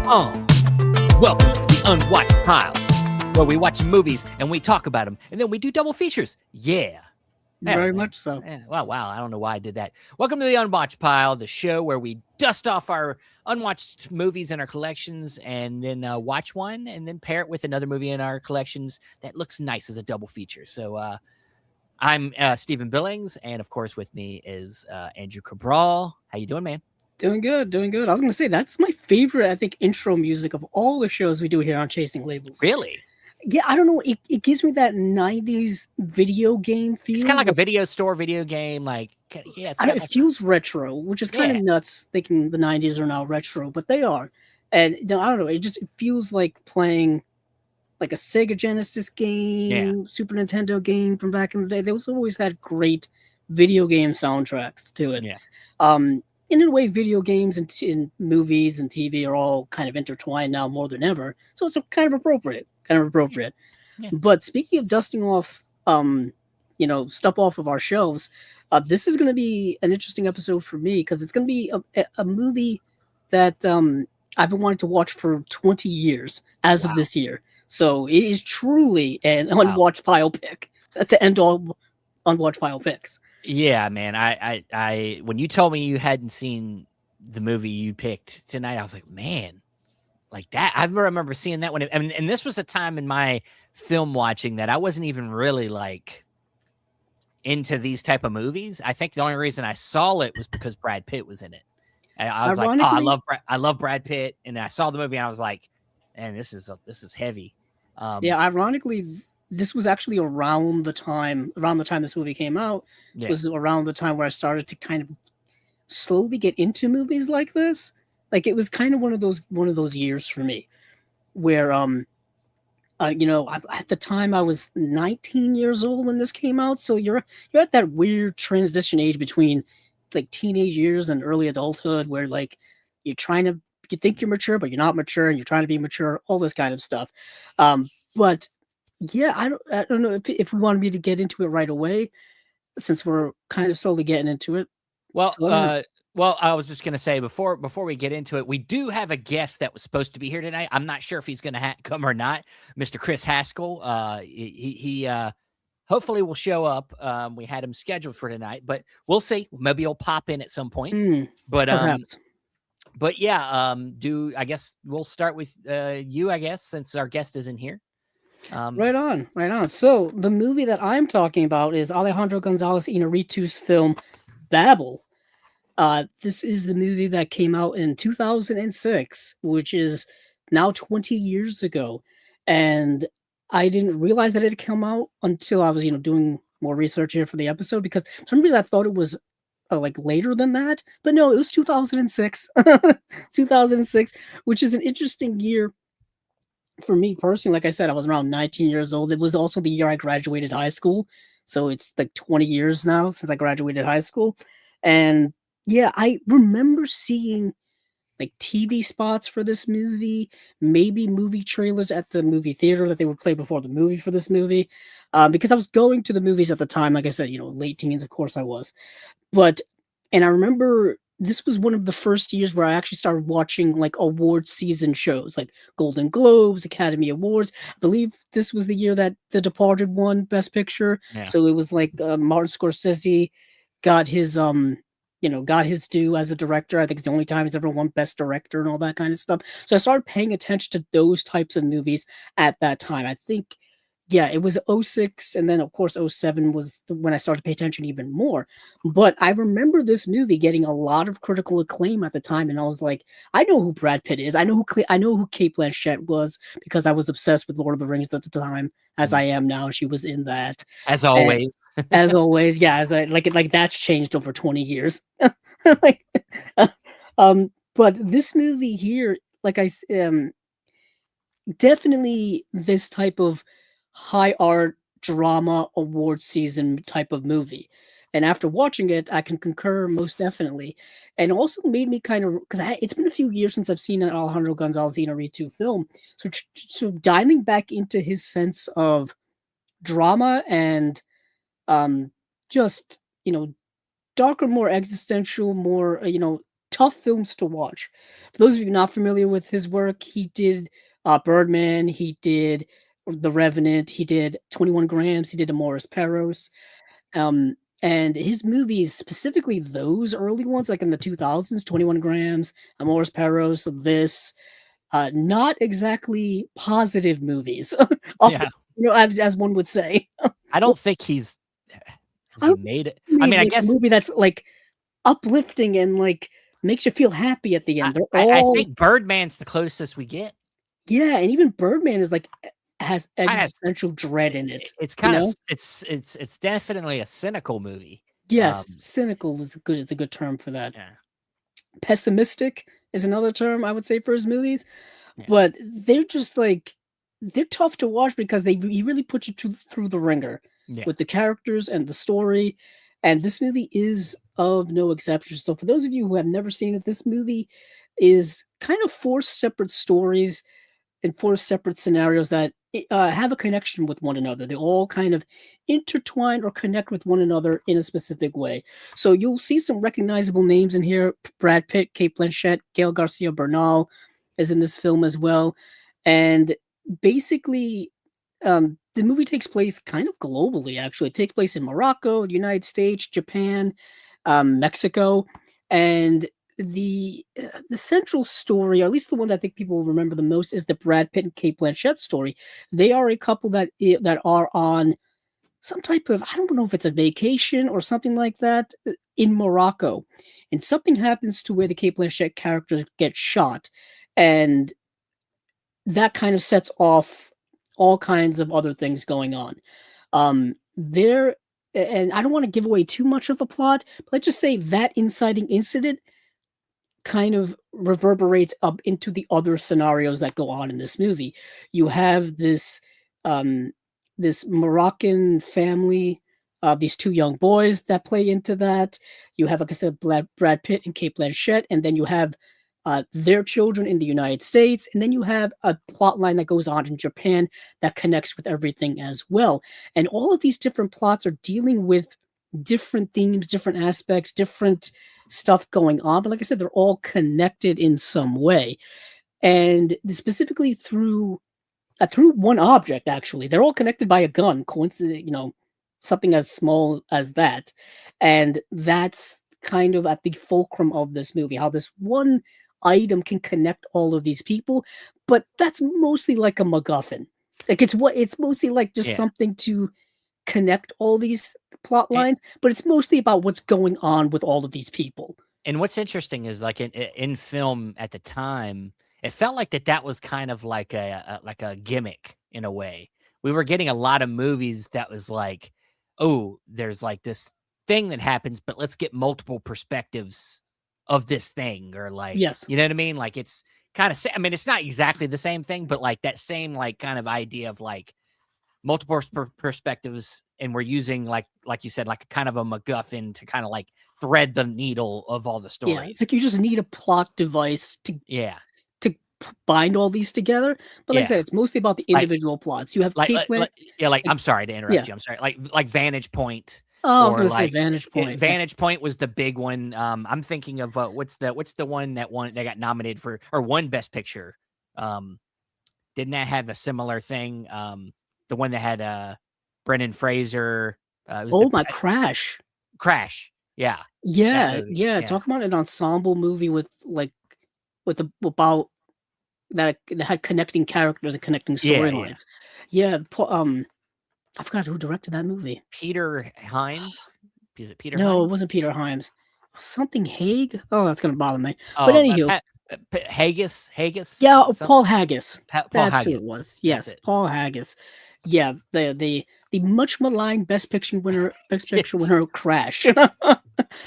Oh, welcome to the Unwatched Pile, where we watch movies and we talk about them, and then we do double features. Yeah. Very much so. Yeah. Wow. I don't know why I did that. Welcome to the Unwatched Pile, the show where we dust off our unwatched movies in our collections and then watch one and then pair it with another movie in our collections that looks nice as a double feature. So I'm Stephen Billings, and of course with me is Andrew Cabral. How you doing, man? Doing good, doing good. I was going to say, that's my favorite, I think, intro music of all the shows we do here on Chasing Labels. Really? Yeah, I don't know. It gives me that 90s video game feel. It's kind of like a video store video game. Like, yeah, it feels retro, which is kind of nuts thinking the 90s are now retro, but they are. And I don't know, it feels like playing like a Sega Genesis game, Super Nintendo game from back in the day. They always had great video game soundtracks to it. Yeah. In a way, video games and movies and TV are all kind of intertwined now more than ever. So it's kind of appropriate. Yeah. But speaking of dusting off, stuff off of our shelves, this is going to be an interesting episode for me because it's going to be a movie that I've been wanting to watch for 20 years as of this year. So it is truly an Unwatched Pile pick to end all Unwatched Pile picks. Yeah, man. I when you told me you hadn't seen the movie you picked tonight, I was like, man, like that. I remember seeing that one. And this was a time in my film watching that I wasn't even really like into these type of movies. I think the only reason I saw it was because Brad Pitt was in it. I was like, oh, I love Brad Pitt, and I saw the movie and I was like, man, this is heavy. Ironically, this was actually around the time this movie came out. It was around the time where I started to kind of slowly get into movies like this. Like it was kind of one of those years for me where at the time I was 19 years old when this came out. So you're at that weird transition age between like teenage years and early adulthood where like you think you're mature, but you're not mature, and you're trying to be mature, all this kind of stuff. But yeah, I don't know if we wanted me to get into it right away, since we're kind of slowly getting into it. Well, I was just gonna say before we get into it, we do have a guest that was supposed to be here tonight. I'm not sure if he's gonna come or not. Mr. Chris Haskell. He hopefully will show up. We had him scheduled for tonight, but we'll see. Maybe he'll pop in at some point. Perhaps. But yeah, I guess we'll start with you, I guess, since our guest isn't here. Right on. So the movie that I'm talking about is Alejandro González Iñárritu's film Babel. This is the movie that came out in 2006, which is now 20 years ago. And I didn't realize that it had come out until I was, doing more research here for the episode, because for some reason I thought it was like later than that. But no, it was 2006. 2006, which is an interesting year for me personally. Like I said, I was around 19 years old. It was also the year I graduated high school. So it's like 20 years now since I graduated high school. And yeah, I remember seeing like TV spots for this movie, maybe movie trailers at the movie theater that they would play before the movie for this movie. Because I was going to the movies at the time. Like I said, late teens, of course I was. And I remember this was one of the first years where I actually started watching like award season shows, like Golden Globes, Academy Awards. I believe this was the year that The Departed won Best Picture. Yeah. So it was like Martin Scorsese got his due as a director. I think it's the only time he's ever won Best Director and all that kind of stuff. So I started paying attention to those types of movies at that time. I think, it was 06, and then of course 07 was when I started to pay attention even more. But I remember this movie getting a lot of critical acclaim at the time, and I was like, I know who Brad Pitt is. I know who Kate Blanchett was, because I was obsessed with Lord of the Rings at the time, as I am now. She was in that, as always. As always, yeah. As I like that's changed over 20 years. But this movie here, like definitely this type of high art drama award season type of movie. And after watching it, I can concur most definitely. And also made me kind of, because it's been a few years since I've seen an Alejandro González Iñárritu film. So diving back into his sense of drama and just, darker, more existential, more, tough films to watch. For those of you not familiar with his work, he did Birdman, he did The Revenant, he did 21 Grams, he did Amores Perros. And his movies, specifically those early ones, like in the 2000s, 21 Grams, Amores Perros, this, not exactly positive movies, Yeah. as one would say. I don't think he's has I he don't made it? I made mean, I like a guess movie that's like uplifting and like makes you feel happy at the I end. They're I all think Birdman's the closest we get. yeah, and even Birdman is like has Kinda existential dread in it, it's you kinda know? it's definitely a cynical movie. Yes, Um, cynical is a good term for that. yeah, Pessimistic is another term I would say for his movies, yeah, but they're just like they're tough to watch because he really put you through the ringer yeah. with the characters and the story, and this movie is of no exception. So for those of you who have never seen it, this movie is kind of four separate stories in four separate scenarios that have a connection with one another. They all kind of intertwine or connect with one another in a specific way. So you'll see some recognizable names in here. Brad Pitt, Kate Blanchett, Gail Garcia Bernal is in this film as well. And basically, the movie takes place kind of globally, actually. It takes place in Morocco, the United States, Japan, Mexico. And the central story, or at least the one that I think people remember the most, is the Brad Pitt and Kate Blanchett story. They are a couple that are on some type of, I don't know if it's a vacation or something like that, in Morocco, and something happens to where the Kate Blanchett character gets shot, and that kind of sets off all kinds of other things going on. There, and I don't want to give away too much of the plot, but let's just say that inciting incident kind of reverberates up into the other scenarios that go on in this movie. You have um, this Moroccan family of these two young boys that play into that. You have, like I said, Brad Pitt and Kate Blanchett, and then you have their children in the United States, and then you have a plot line that goes on in Japan that connects with everything as well. And all of these different plots are dealing with different themes, different aspects, different stuff going on. But like I said, they're all connected in some way, and specifically through one object. Actually, they're all connected by a gun. Coincident, something as small as that, and that's kind of at the fulcrum of this movie. How this one item can connect all of these people, but that's mostly like a MacGuffin. Like it's mostly like just Yeah. something to connect all these plot And lines, but it's mostly about what's going on with all of these people. and what's interesting is, like, in film at the time, it felt like that was kind of like like a gimmick in a way. We were getting a lot of movies that was like, "Oh, there's, like, this thing that happens, but let's get multiple perspectives of this thing," or, like, Yes. you know what I mean? Like, it's kinda I mean, it's not exactly the same thing, but, like, that same, like, kind of idea of, like, multiple perspectives, and we're using, like you said, like a kind of a MacGuffin to kind of like thread the needle of all the Yeah, it's stories. like you just need a plot device Yeah, to bind all these together. But like I yeah, said, it's mostly about the like individual plots. You have Kate Blanchett. yeah, like, Like, I'm sorry to interrupt yeah. you. I'm sorry. Like Vantage Point, Oh, I was or gonna say like Vantage Point. Yeah. Vantage Point was the big one. I'm thinking of what's the one that got nominated for or won Best Picture. Um, didn't that have a similar thing? The one that had Brendan Fraser. It was the Oh my Crash. Crash. Yeah, that Yeah, movie. yeah. Yeah. Talk about an ensemble movie with about that had connecting characters and connecting Yeah, yeah. storylines. Yeah, I forgot who directed that movie. Peter Hines? Is it Peter No, it Hines? wasn't Peter Hyams. Something Haig? Oh, that's gonna bother me. But Oh, anywho, Pat Haggis? yeah, Some Paul Haggis. Paul That's who Haggis. it was. That's Yes, it. Paul Haggis. Yeah, the much maligned Best Picture Yes. winner, Crash.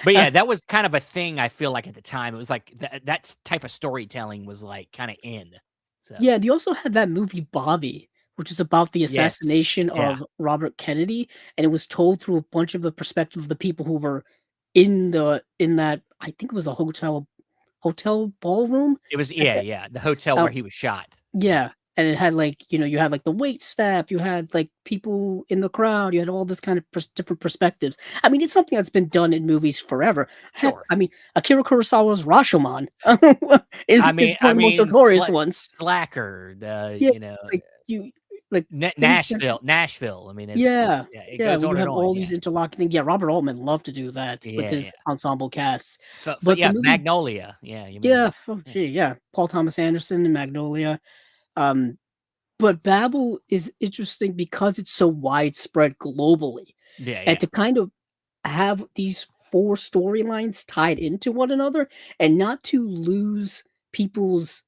But, Uh, yeah, that was kind of a thing, I feel like, at the time. It was like that type of storytelling was, like, kinda in. So, yeah, they also had that movie Bobby, which is about the yes. assassination Yeah. of Robert Kennedy, and it was told through a bunch of the perspective of the people who were in that, I think it was a hotel ballroom. It was At yeah, the yeah, the hotel uh, where he was shot. Yeah. yeah, and it had like, you had like the wait staff, you had like people in the crowd, you had all this kind of different perspectives. I mean, it's something that's been done in movies forever. Heck, Sure. I mean, Akira Kurosawa's Rashomon is one I of the most mean, notorious ones. Slacker, Yeah, it's like you like things that Nashville. I mean, yeah, yeah, it yeah, goes where on you and have on. all Yeah, these interlocking things. Yeah, Robert Altman loved to do that with yeah, his yeah. ensemble casts. So But the yeah, movie, Magnolia. Yeah, you mean yeah, it's oh yeah, gee, yeah, Paul Thomas Anderson and Magnolia. Um, but Babel is interesting because it's so widespread globally, yeah, and yeah. to kind of have these 4 storylines tied into one another and not to lose people's,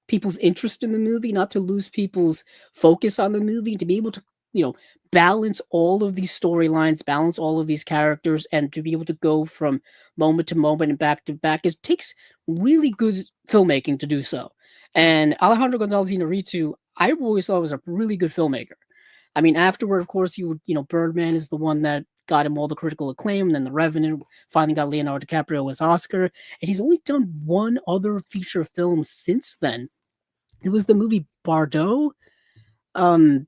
people's interest in the movie, not to lose people's focus on the movie, to be able to, you know, balance all of these storylines, balance all of these characters, and to be able to go from moment to moment and back to back. It takes really good filmmaking to do so. Sure. And Alejandro Gonzalez Inarritu, I always thought was a really good filmmaker. I mean, afterward, of course, Birdman is the one that got him all the critical acclaim. And then The Revenant finally got Leonardo DiCaprio his Oscar. And he's only done one other feature film since then. It was the movie Bardo. Um,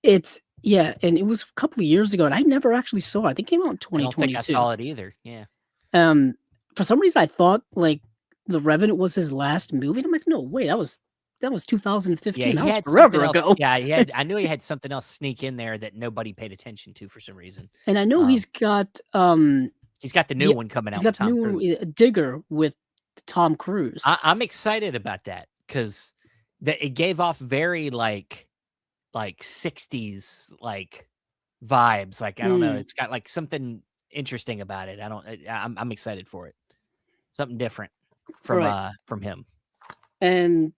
it's yeah, and it was a couple of years ago, and I never actually saw it. I think it came out in I don't think I 2022. saw it either. Yeah. Um, for some reason, I thought like The Revenant was his last movie. And I'm like, no way, that was Yeah, 2015. That he was had something forever else. ago. Yeah, he had. I knew he had something else sneak in there that nobody paid attention to for some reason. And I know Um, he's got the new the one coming he's out with got the Tom new Cruise. Digger with Tom Cruise. I'm excited about that because that it gave off very like 60s like vibes. Like I don't know, Mm, it's got like something interesting about it. I'm excited for it. Something different right. from him. And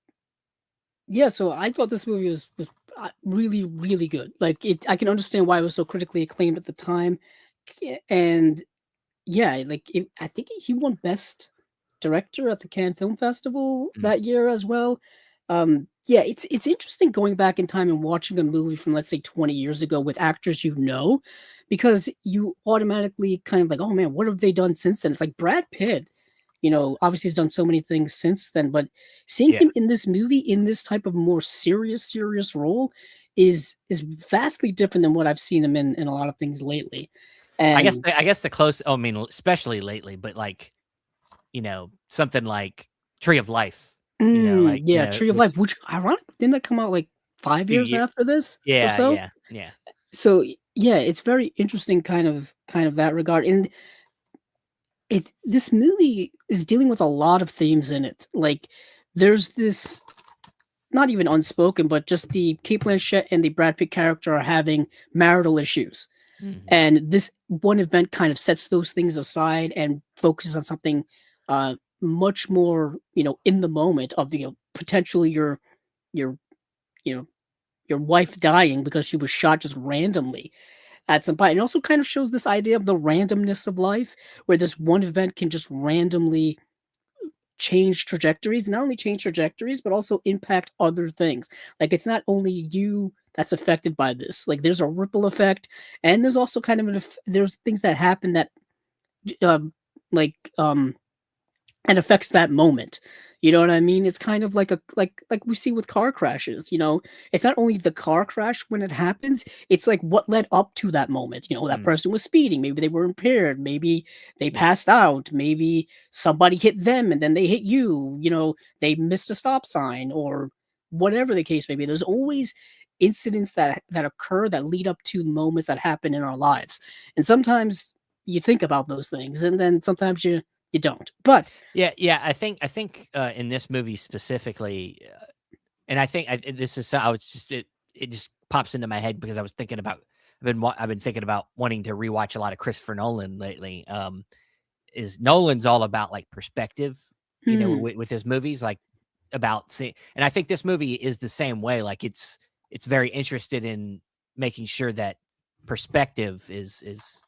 yeah, so I thought this movie was really really good. Like I can understand why it was so critically acclaimed at the time, and yeah, like I think he won Best Director at the Cannes Film Festival Mm. that year as well. Yeah, it's interesting going back in time and watching a movie from let's say 20 years ago with actors because you automatically kind of like, oh man, what have they done since then? It's like Brad Pitt. Obviously he's done so many things since then, but seeing Yeah. him in this movie in this type of more serious role is vastly different than what I've seen him in a lot of things lately. And I guess the close I mean, especially lately, but like, something like Tree of Life, Yeah, Tree it of Life, was which ironically didn't that come out like a 5 few years years. after this or Yeah, so? yeah, yeah. So yeah, it's very interesting kind of that regard. And this movie is dealing with a lot of themes in it. Like there's this not even unspoken, but just the Kate Blanchett and the Brad Pitt character are having marital issues. Mhm. And this one event kind of sets those things aside and focuses on something much more, in the moment of potentially your you know your wife dying because she was shot just randomly at some point. It also kind of shows this idea of the randomness of life, where this one event can just randomly change trajectories, not only change trajectories, but also impact other things. Like it's not only you that's affected by this. Like there's a ripple effect, and there's also kind of there's things that happen that um like and affects that moment. You know what I mean? It's kind of like a like we see with car crashes, It's not only the car crash when it happens, it's like what led up to that moment. That Mm. person was speeding, maybe they were impaired, maybe they Yeah. passed out, maybe somebody hit them and then they hit you, they missed a stop sign or whatever the case may be. There's always incidents that occur that lead up to moments that happen in our lives. And sometimes you think about those things and then sometimes you don't. But Yeah, yeah, I think in this movie specifically, and this is I was just it just pops into my head because I was thinking about I've been thinking about wanting to rewatch a lot of Christopher Nolan lately. Is Nolan's all about like perspective, hmm, with his movies, like about seeing, and I think this movie is the same way. Like it's very interested in making sure that perspective is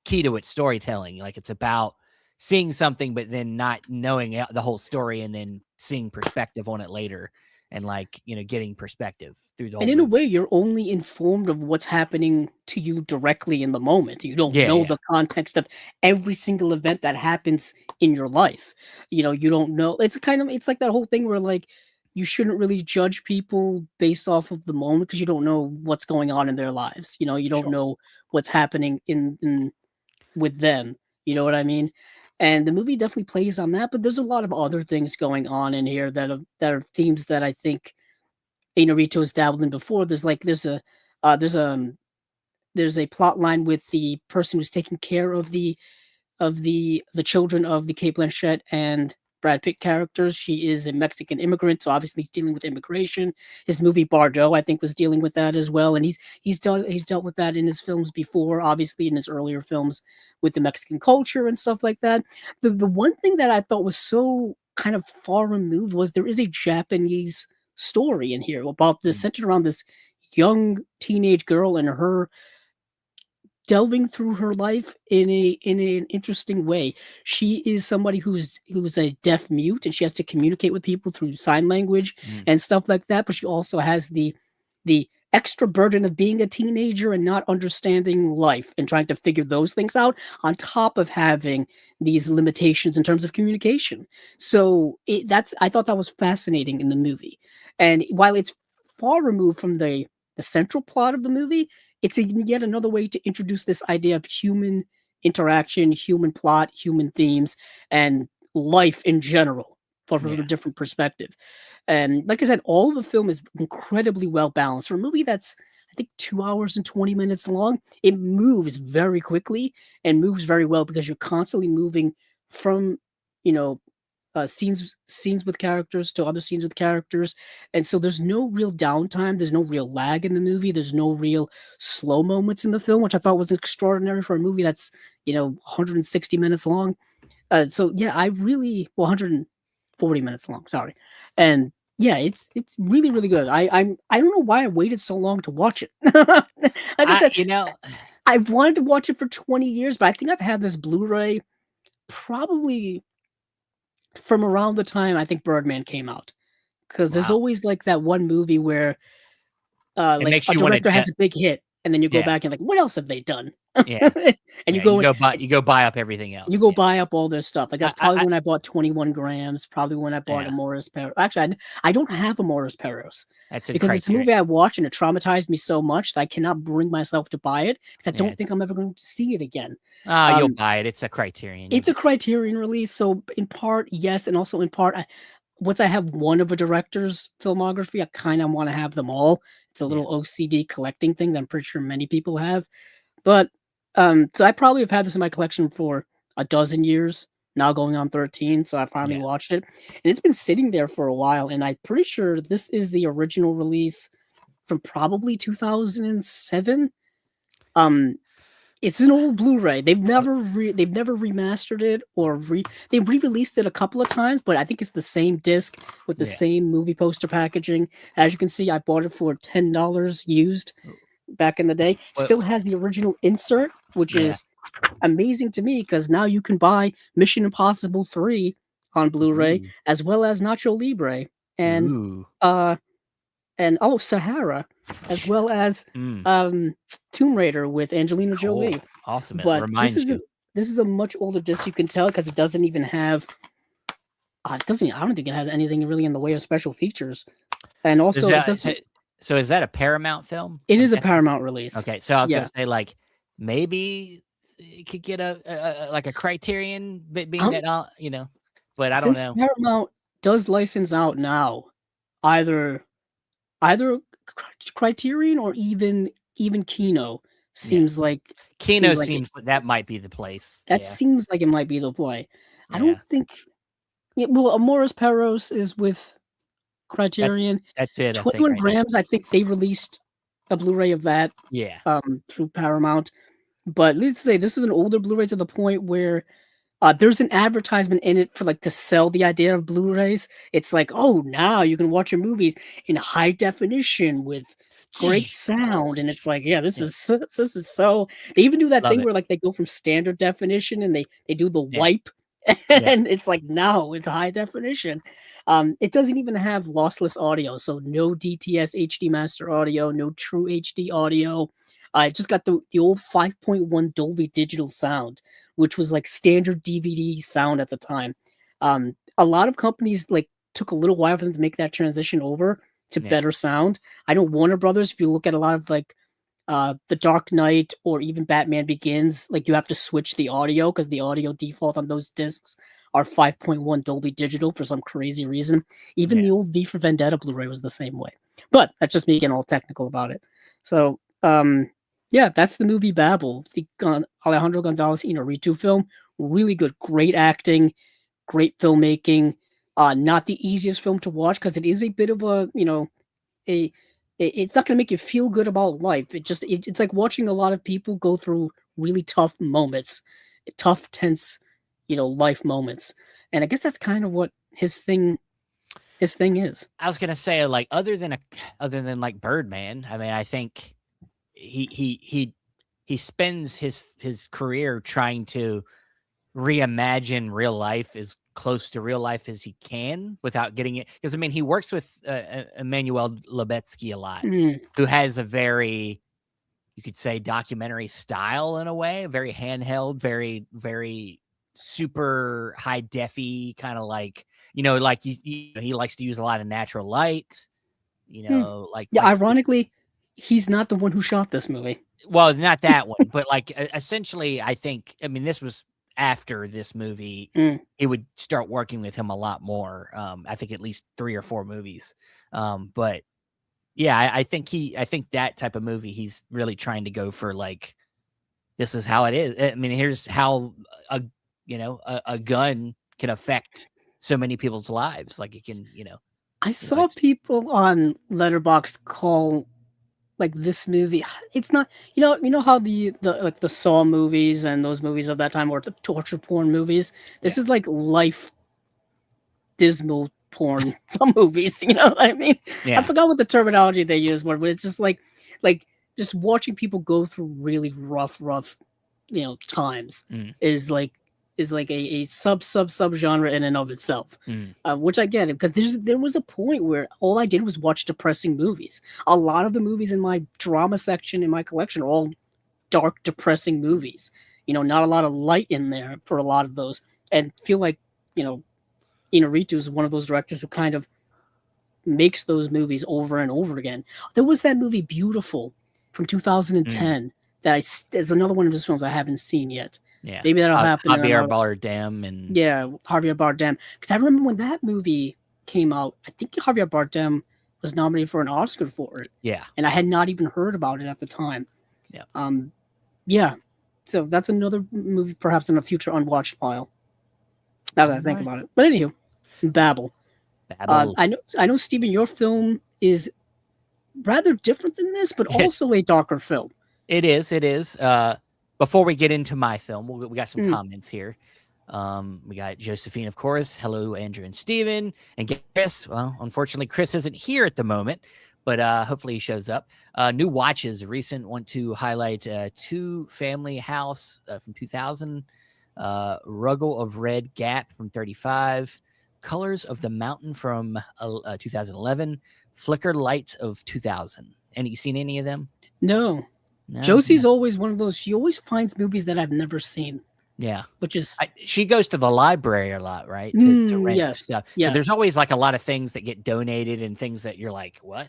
key to its storytelling. Like it's about seeing something, but then not knowing the whole story, and then seeing perspective on it later, and like getting perspective through the and whole in a movie. way, you're only informed of what's happening to you directly in the moment. You don't Yeah, know yeah, the context of every single event that happens in your life. You don't know. It's like that whole thing where like you shouldn't really judge people based off of the moment because you don't know what's going on in their lives. You know, you don't Sure. know what's happening in with them. You know what I mean? And the movie definitely plays on that, but there's a lot of other things going on in here that are themes that I think Inarritu's dabbled in before. Uh, there's a there's a plot line with the person who's taking care of the children of the Kate Blanchett and Brad Pitt characters. She is a Mexican immigrant, so obviously he's dealing with immigration. His movie Bardo, I think, was dealing with that as well, and he's dealt with that in his films before, obviously in his earlier films with the Mexican culture and stuff like that. The one thing that I thought was so kind of far removed was there is a Japanese story in here about this Mm, centered around this young teenage girl and her delving through her life in an interesting way. She is somebody who's a deaf mute and she has to communicate with people through sign language mm, and stuff like that, but she also has the extra burden of being a teenager and not understanding life and trying to figure those things out on top of having these limitations in terms of communication. So that's I thought that was fascinating in the movie. And while it's far removed from the central plot of the movie, it's yet another way to introduce this idea of human interaction, human plot, human themes, and life in general from a yeah. different perspective. And like I said, all of the film is incredibly well balanced. For a movie that's, I think, 2 hours and 20 minutes long, it moves very quickly and moves very well because you're constantly moving from, you know, scenes with characters to other scenes with characters, and so there's no real downtime. There's no real lag in the movie. There's no real slow moments in the film, which I thought was extraordinary for a movie that's 160 minutes long. So yeah, I really 140 minutes long. Sorry, and yeah, it's really really good. I don't know why I waited so long to watch it. Like I I said, you know, I've wanted to watch it for 20 years, but I think I've had this Blu-ray probably from around the time I think Birdman came out. Because there's wow. always like that one movie where It like makes a you wanna director has a big hit, and then you go yeah, back and like, what else have they done? yeah, And yeah, and you go buy up everything you else, go yeah. buy up all their stuff. Like that's I probably I when I bought 21 grams. Probably when I bought a yeah, Morris Perros. Actually, I don't have a Morris Perros that's in because it's a Criterion. movie I watched and it traumatized me so much that I cannot bring myself to buy it because I Yeah. don't think I'm ever going to see it again. You'll Um, buy it, it's a Criterion, you'll It's a get Criterion release, so in part, yes, and also in part, once I have one of a director's filmography, I kinda wanna have them all. It's a yeah, little OCD collecting thing that I'm pretty sure many people have, but, so I probably have had this in my collection for a dozen years, now going on 13, so I finally yeah. watched it, and it's been sitting there for a while, and I'm pretty sure this is the original release from probably 2007. Um, it's an old Blu-ray. Oh, They've never remastered it or they've re-released it a couple of times, but I think it's the same disc with the yeah. same movie poster packaging. As you can see, I bought it for $10 used back in the day. Well, Still has the original insert, which yeah. is amazing to me because now you can buy Mission Impossible 3 on Blu-ray Ooh, as well as Nacho Libre and ooh, uh Sahara as well as mm. um Tomb Raider with Angelina Cool, Jolie. awesome, it But reminds you. this is a much older disc, you can tell because it doesn't even have it doesn't I don't think it has anything really in the way of special features, and Is also it that so doesn't so is that a Paramount film? it I'm is a guessing? Paramount release. Okay, so I was gonna Yeah. say, like, maybe it could get like, a Criterion being Um, that, but I don't since know. Paramount does license out now, either either Criterion or even Kino Yeah. Kino seems like seems like that might be the place. that Yeah, seems like it might be the play. I don't yeah. think well, Amoris Perros is with That's Criterion. that's it, I think, 21 right now. grams, I think they released a Blu-ray of that, Yeah. through Paramount. But let's say this is an older Blu-ray to the point where there's an advertisement in it for like to sell the idea of Blu-rays. It's like, oh, now you can watch your movies in high definition with great sound, and it's like, yeah, Yeah, this is so. They even do that love thing it. where like they go from standard definition and they do the Yeah, wipe, yeah. and it's like now it's high definition. It doesn't even have lossless audio, so no DTS HD master audio, no true HD audio. It just got the old 5.1 Dolby digital sound, which was like standard DVD sound at the time. A lot of companies like took a little while for them to make that transition over to Yeah. better sound. I know Warner Brothers, if you look at a lot of like The Dark Knight or even Batman Begins, like you have to switch the audio because the audio default on those discs are 5.1 Dolby Digital for some crazy reason. Even Yeah. the old V for Vendetta Blu-ray was the same way. But that's just me getting all technical about it. So, yeah, that's the movie Babel, the Alejandro Gonzalez Inarritu film. Really good, great acting, great filmmaking. Not the easiest film to watch because it is a bit of a, a it's not going to make you feel good about life. It's like watching a lot of people go through really tough moments, tough, tense, life moments. And I guess that's kind of what his thing is. I was gonna say, like, other than like Birdman, I mean, I think he spends his career trying to reimagine real life as close to real life as he can without getting it. Because I mean, he works with Emmanuel Lubetsky a lot, Mm, who has a very, you could say, documentary style in a way, very handheld, very super high defy, kind of like, like he likes to use a lot of natural light, mm. like Yeah, likes to, ironically, he's not the one who shot this movie. well, not that one, but like essentially, I think, I mean, this was after this movie, Mm. he would start working with him a lot more. I think at least 3 or 4 movies. But yeah, I think that type of movie, he's really trying to go for like, this is how it is. I mean, here's how a gun can affect so many people's lives. Like it can, I saw people on Letterboxd call like this movie. It's not, how the like the Saw movies and those movies of that time were the torture porn movies. This is like life dismal porn movies. You know what I mean? I Yeah. forgot what the terminology they used were, but it's just like just watching people go through really rough, times Mm. is like a sub genre in and of itself. Mm. Which I get it because there was a point where all I did was watch depressing movies. A lot of the movies in my drama section in my collection are all dark, depressing movies. Not a lot of light in there for a lot of those, and feel like Inarritu is one of those directors who kind of makes those movies over and over again. There was that movie Beautiful from 2010 that is another one of his films I haven't seen yet. Yeah. Maybe that'll happen. Javier Bardem and Javier Bardem. Because I remember when that movie came out, I think Javier Bardem was nominated for an Oscar for it. Yeah. And I had not even heard about it at the time. Yeah. Yeah. So that's another movie perhaps in a future unwatched pile. Now that I think about it. But anywho, Babel. I know, Steven, your film is rather different than this, but also a darker film. It is. Before we get into my film, we got some comments here. We got Josephine, of course. Hello, Andrew and Steven. And Chris. Well, unfortunately, Chris isn't here at the moment, but hopefully he shows up. New Watches, recent, want to highlight Two Family House from 2000, Ruggle of Red Gap from 35, Colors of the Mountain from 2011, Flicker Lights of 2000. And you seen any of them? No. Josie's always one of those. She always finds movies that I've never seen. Yeah, which is she goes to the library a lot, right? To rent stuff. Yes. So there's always like a lot of things that get donated and things that you're like, what?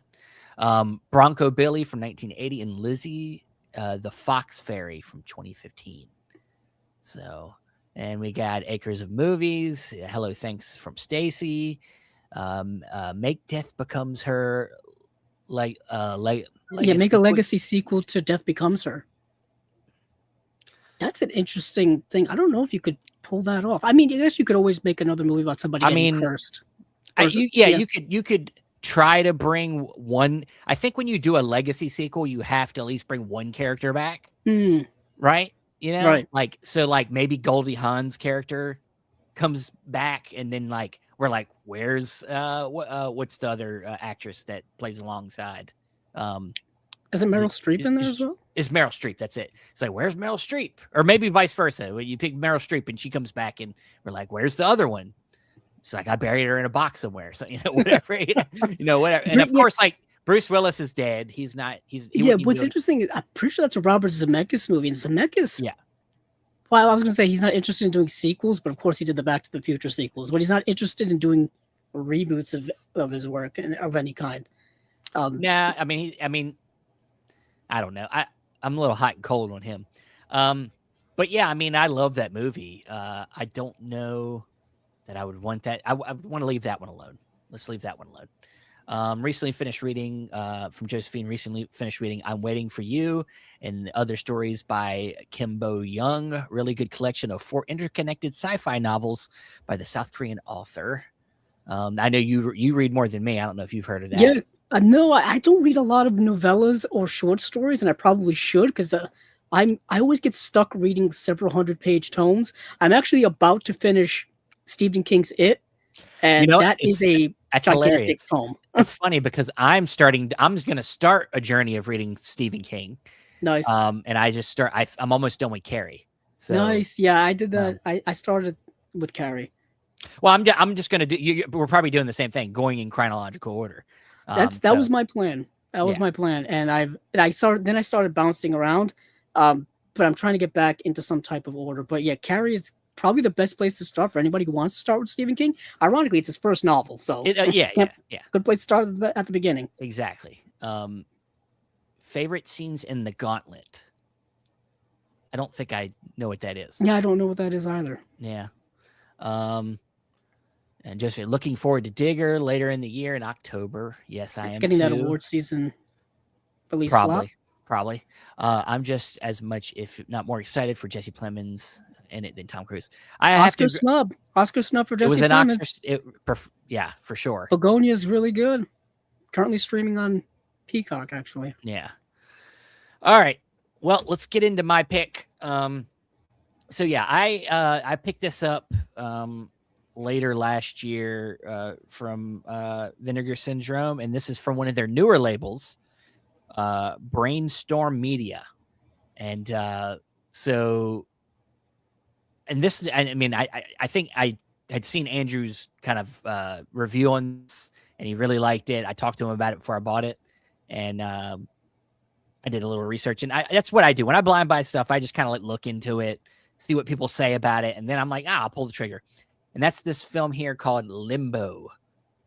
Bronco Billy from 1980 and Lizzie, the Fox Fairy from 2015. So, and we got Acres of Movies. Hello, thanks from Stacy. Make Death Becomes Her. Make a legacy sequel to Death Becomes Her. That's an interesting thing. I don't know if you could pull that off. I mean, I guess you could always make another movie about somebody getting cursed. You could try to bring one. I think when you do a legacy sequel, you have to at least bring one character back, right? Right. Like maybe Goldie Hawn's character comes back, and then like we're like, where's what's the other actress that plays alongside? Is it Meryl Streep in there as well? It's Meryl Streep. That's it. It's like, where's Meryl Streep? Or maybe vice versa. When you pick Meryl Streep and she comes back and we're like, where's the other one? It's like, I buried her in a box somewhere. So, whatever. Whatever. And of course, like Bruce Willis is dead. He's not. What's interesting is I'm pretty sure that's a Robert Zemeckis movie. And Zemeckis. Yeah. Well, I was going to say he's not interested in doing sequels, but of course he did the Back to the Future sequels. But he's not interested in doing reboots of his work of any kind. Nah, I mean, I don't know. I'm a little hot and cold on him. But yeah, I mean, I love that movie. I don't know that I would want that. I would want to leave that one alone. Let's leave that one alone. Recently finished reading from Josephine. Recently finished reading "I'm Waiting for You" and other stories by Kimbo Young. Really good collection of 4 interconnected sci-fi novels by the South Korean author. I know you read more than me. I don't know if you've heard of that. Yeah, no, I don't read a lot of novellas or short stories, and I probably should because I always get stuck reading several hundred-page tomes. I'm actually about to finish Stephen King's It, You and know, that is a that's gigantic hilarious. tome. It's funny because I'm going to start a journey of reading Stephen King. Nice. And I just I'm almost done with Carrie. So Nice. Yeah, I did that. um, I started with Carrie. well, I'm just going to do, we're probably doing the same thing, going in chronological order. That was my plan. That was yeah. my plan, and I started bouncing around, but I'm trying to get back into some type of order. But yeah, Carrie is probably the best place to start for anybody who wants to start with Stephen King. Ironically, it's his first novel, so Yeah. good place to start at the beginning. Exactly. Favorite scenes in The Gauntlet. I don't think I know what that is. Yeah, I don't know what that is either. Yeah. And just looking forward to Digger later in the year in October. Yes, I am getting too. that award season release Probably. slot. Probably. I'm just as much, if not more, excited for Jesse Plemons in it than Tom Cruise. Oscar snub for Jesse Plemons. Yeah, for sure. Begonia is really good. Currently streaming on Peacock, actually. Yeah. All right. Well, let's get into my pick. So yeah, I picked this up later last year from Vinegar Syndrome, and this is from one of their newer labels, Brainstorm Media. And this, I mean, I think I had seen Andrew's kind of review on this, and he really liked it. I talked to him about it before I bought it, and I did a little research, and that's what I do when I blind buy stuff. I just kind of look into it, see what people say about it, and then I'm like, I'll pull the trigger. And that's this film here called Limbo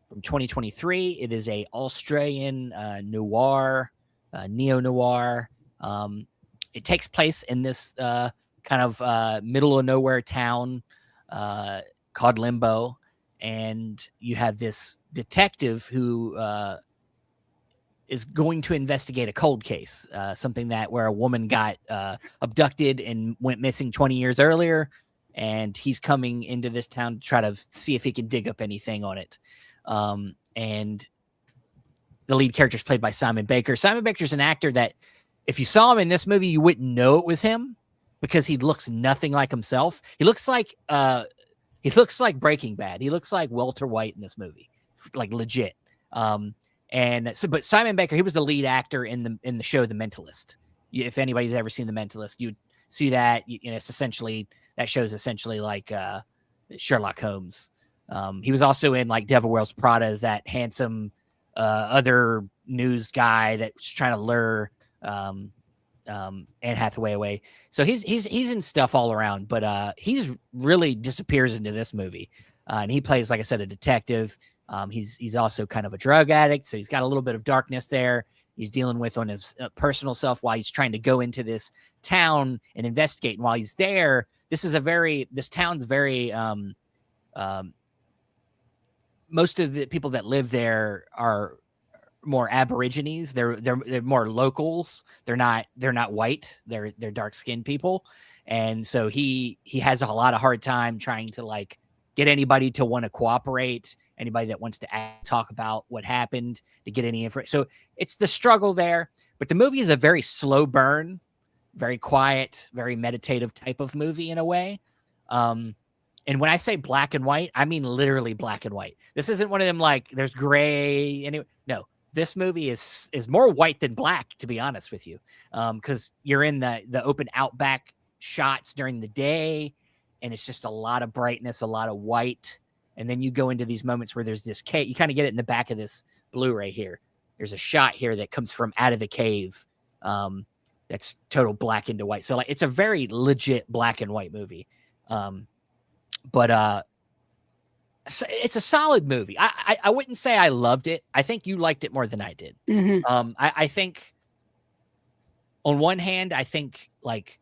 from 2023. It is a Australian noir, neo-noir. It takes place in this kind of middle of nowhere town called Limbo. And you have this detective who is going to investigate a cold case, something where a woman got abducted and went missing 20 years earlier. And he's coming into this town to try to see if he can dig up anything on it. And the lead character is played by Simon Baker. Simon Baker's an actor that if you saw him in this movie, you wouldn't know it was him because he looks nothing like himself. He looks like Breaking Bad. He looks like Walter White in this movie, like legit. But Simon Baker, he was the lead actor in the show The Mentalist. If anybody's ever seen The Mentalist, you'd see that. It's essentially, that show's essentially like Sherlock Holmes. He was also in like Devil Wears Prada as that handsome other news guy that was trying to lure Anne Hathaway away. So he's in stuff all around, but he's really disappears into this movie, and he plays, like I said, a detective. He's also kind of a drug addict, so he's got a little bit of darkness there. He's dealing with on his personal self while he's trying to go into this town and investigate. And while he's there, this town's very most of the people that live there are more Aborigines. They're more locals. They're not white. They're dark skinned people. And so he has a lot of hard time trying to like get anybody to want to cooperate, anybody that wants to talk about what happened, to get any information. So it's the struggle there. But the movie is a very slow burn, very quiet, very meditative type of movie in a way. And when I say black and white, I mean literally black and white. This isn't one of them like there's gray. No, this movie is more white than black, to be honest with you, because you're in the open outback shots during the day, and it's just a lot of brightness, a lot of white. And then you go into these moments where there's this cave. You kind of get it in the back of this Blu-ray here. There's a shot here that comes from out of the cave. That's total black and white. So like it's a very legit black and white movie. But it's a solid movie. I wouldn't say I loved it. I think you liked it more than I did. Hmm. I think on one hand, I think like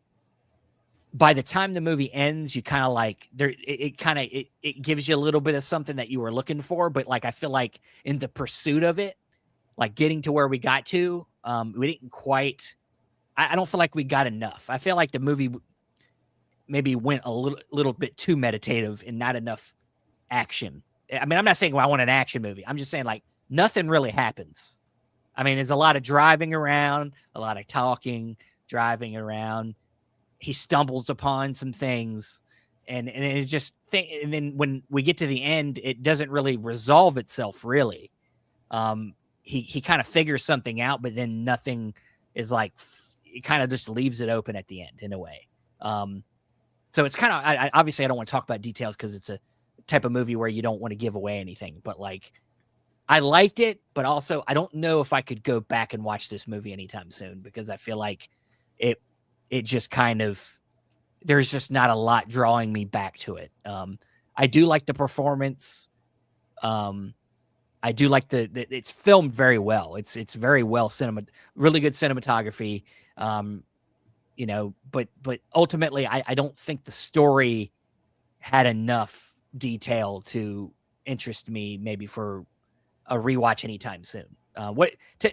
by the time the movie ends, you kind of like it gives you a little bit of something that you were looking for. But like I feel like in the pursuit of it, like getting to where we got to, we didn't quite. I don't feel like we got enough. I feel like the movie maybe went a little bit too meditative and not enough action. I mean, I'm not saying I want an action movie. I'm just saying like nothing really happens. I mean, there's a lot of driving around, a lot of talking, driving around. He stumbles upon some things, and it's just and then when we get to the end, it doesn't really resolve itself. Really, he kind of figures something out, but then nothing is like it kind of just leaves it open at the end in a way. So it's kind of I obviously I don't want to talk about details because it's a type of movie where you don't want to give away anything, but like I liked it, but also I don't know if I could go back and watch this movie anytime soon because I feel like it just kind of there's just not a lot drawing me back to it. I do like the performance. I do like it's filmed very well. It's very well really good cinematography. But ultimately I don't think the story had enough detail to interest me maybe for a rewatch anytime soon.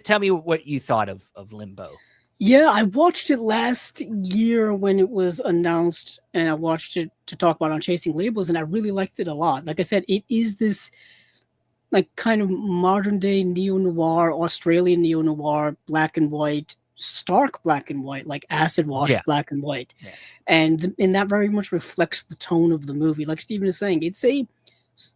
Tell me what you thought of Limbo. Yeah, I watched it last year when it was announced, and I watched it to talk about on Chasing Labels, and I really liked it a lot. Like I said, it is this like kind of modern day neo noir, Australian neo noir, black and white, stark black and white, like acid wash Yeah. black and white, Yeah. and that very much reflects the tone of the movie. Like Steven is saying, it's a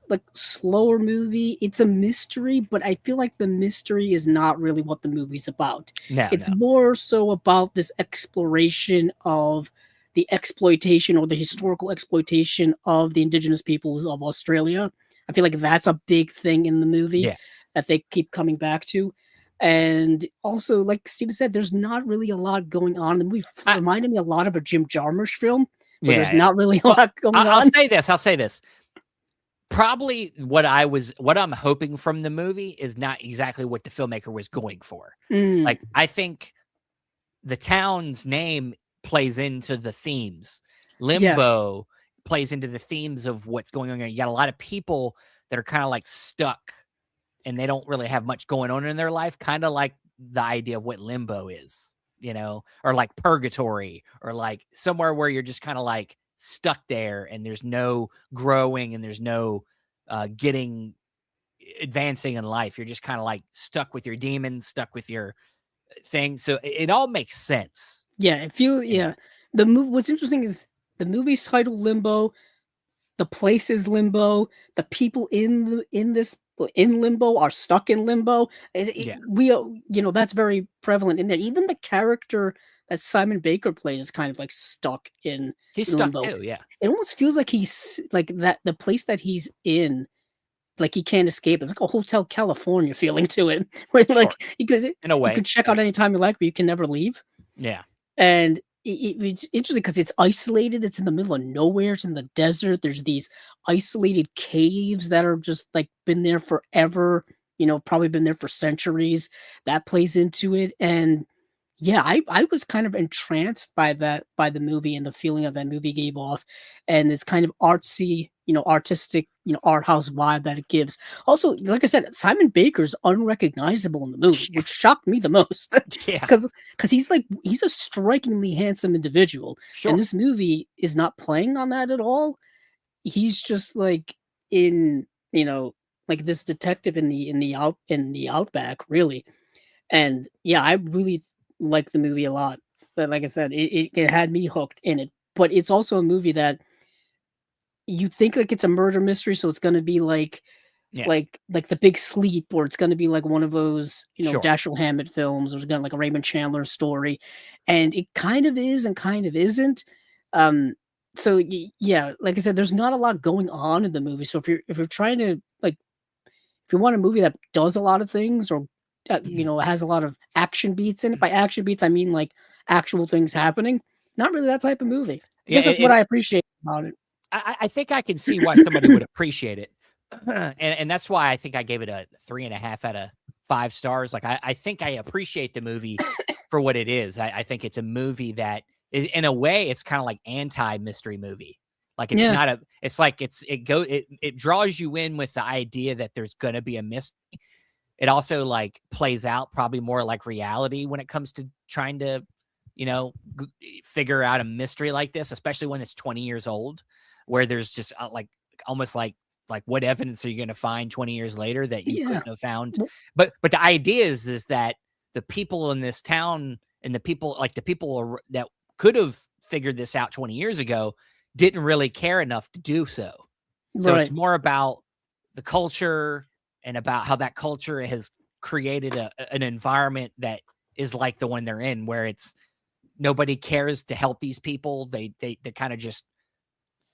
like slower movie. It's a mystery, but I feel like the mystery is not really what the movie's about. No, It's more so about this exploration of the exploitation or the historical exploitation of the indigenous peoples of Australia. I feel like that's a big thing in the movie yeah. that they keep coming back to. And also, like Steven said, there's not really a lot going on in the movie. I, Reminded me a lot of a Jim Jarmusch film where there's yeah. not really a Well, lot going I'll on. say this. I'll say this. Probably what I'm hoping from the movie is not exactly what the filmmaker was going for. Mm, Like I think the town's name plays into the themes. yeah. Limbo plays into the themes of what's going on. You got a lot of people that are kind of like stuck and they don't really have much going on in their life, kind of like the idea of what limbo is, or like purgatory or like somewhere where you're just kind of like stuck there and there's no growing and there's no getting advancing in life. You're just kind of like stuck with your demons, stuck with your thing. So it all makes sense. Yeah, if you You know, yeah. What's interesting is the movie's titled Limbo, the place is Limbo, the people in Limbo are stuck in Limbo. yeah, That's very prevalent in there. Even the character that Simon Baker plays is kind of like stuck in he's stuck Limbo. too. Yeah, It almost feels like he's like that the place that he's in, like he can't escape. It's like a Hotel California feeling to it, where like sure, because in a you way. can check Yeah, out anytime you like, but you can never leave. yeah, And it's interesting because it's isolated, it's in the middle of nowhere, it's in the desert, there's these isolated caves that are just, like, been there forever, probably been there for centuries. That plays into it, and, yeah, I was kind of entranced by the movie and the feeling that movie gave off, and it's kind of artsy, artistic, art house vibe that it gives. Also, like I said, Simon Baker's unrecognizable in the movie, which shocked me the most. yeah, Because he's a strikingly handsome individual, and sure. this movie is not playing on that at all. He's just like in like this detective in the outback, really. And yeah, I really like the movie a lot. But like I said, it had me hooked in it. But it's also a movie that you think like it's a murder mystery, so it's gonna be Yeah, like The Big Sleep, or it's gonna be like one of those, sure. Dashiell Hammett films, or it's gonna like a Raymond Chandler story, and it kind of is and kind of isn't. Um, so yeah, like I said, there's not a lot going on in the movie. So if you're trying to like if you want a movie that does a lot of things, or has a lot of action beats in it. By action beats, I mean like actual things happening. Not really that type of movie. I Yeah, guess that's what I appreciate about it. I think I can see why somebody would appreciate it, and that's why I think I gave it a 3.5 out of 5 stars. Like I think I appreciate the movie for what it is. I think it's a movie that in a way it's kind of like anti-mystery movie. Like it's Yeah, not a it's like it draws you in with the idea that there's gonna be a mystery. It also like plays out probably more like reality when it comes to trying to, figure out a mystery like this, especially when it's 20 years old, where there's just like almost like what evidence are you going to find 20 years later that you yeah, couldn't have found? well, But the idea is that the people in this town and the people that could have figured this out 20 years ago didn't really care enough to do so. So it's right, more about the culture and about how that culture has created an environment that is like the one they're in, where it's nobody cares to help these people. They kind of just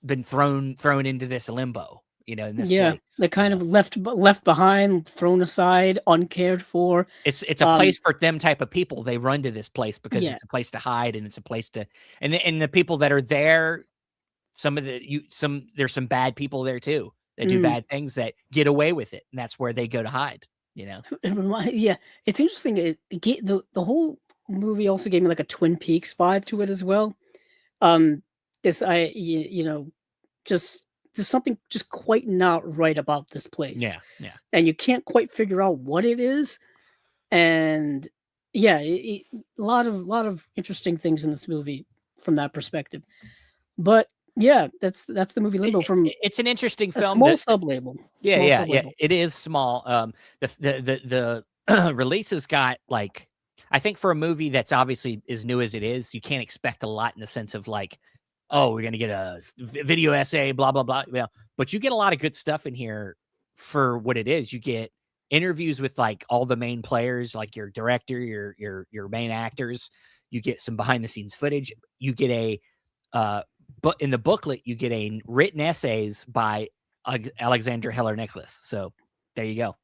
been thrown into this limbo, in this yeah. place. They're kind of left behind, thrown aside, uncared for. It's a Um, place for them type of people. They run to this place because yeah, it's a place to hide and it's a place to and the people that are there, there's some bad people there too that do mm. bad things that get away with it, and that's where they go to hide. Yeah, it's interesting. The whole movie also gave me like a Twin Peaks vibe to it as well. Um, this just there's something just quite not right about this place, Yeah, yeah. and you can't quite figure out what it is. And yeah, a lot of interesting things in this movie from that perspective. But yeah, that's the movie It, Limbo from it's an interesting a film. small sub label. Yeah, Small yeah, sub yeah. label. It is small. The releases got like, I think for a movie that's obviously as new as it is, you can't expect a lot in the sense of like, oh, we're gonna get a video essay, blah blah blah. But you get a lot of good stuff in here for what it is. You get interviews with like all the main players, like your director, your main actors. You get some behind the scenes footage. You get but in the booklet, you get a written essays by Alexandra Heller Nicholas. So there you go.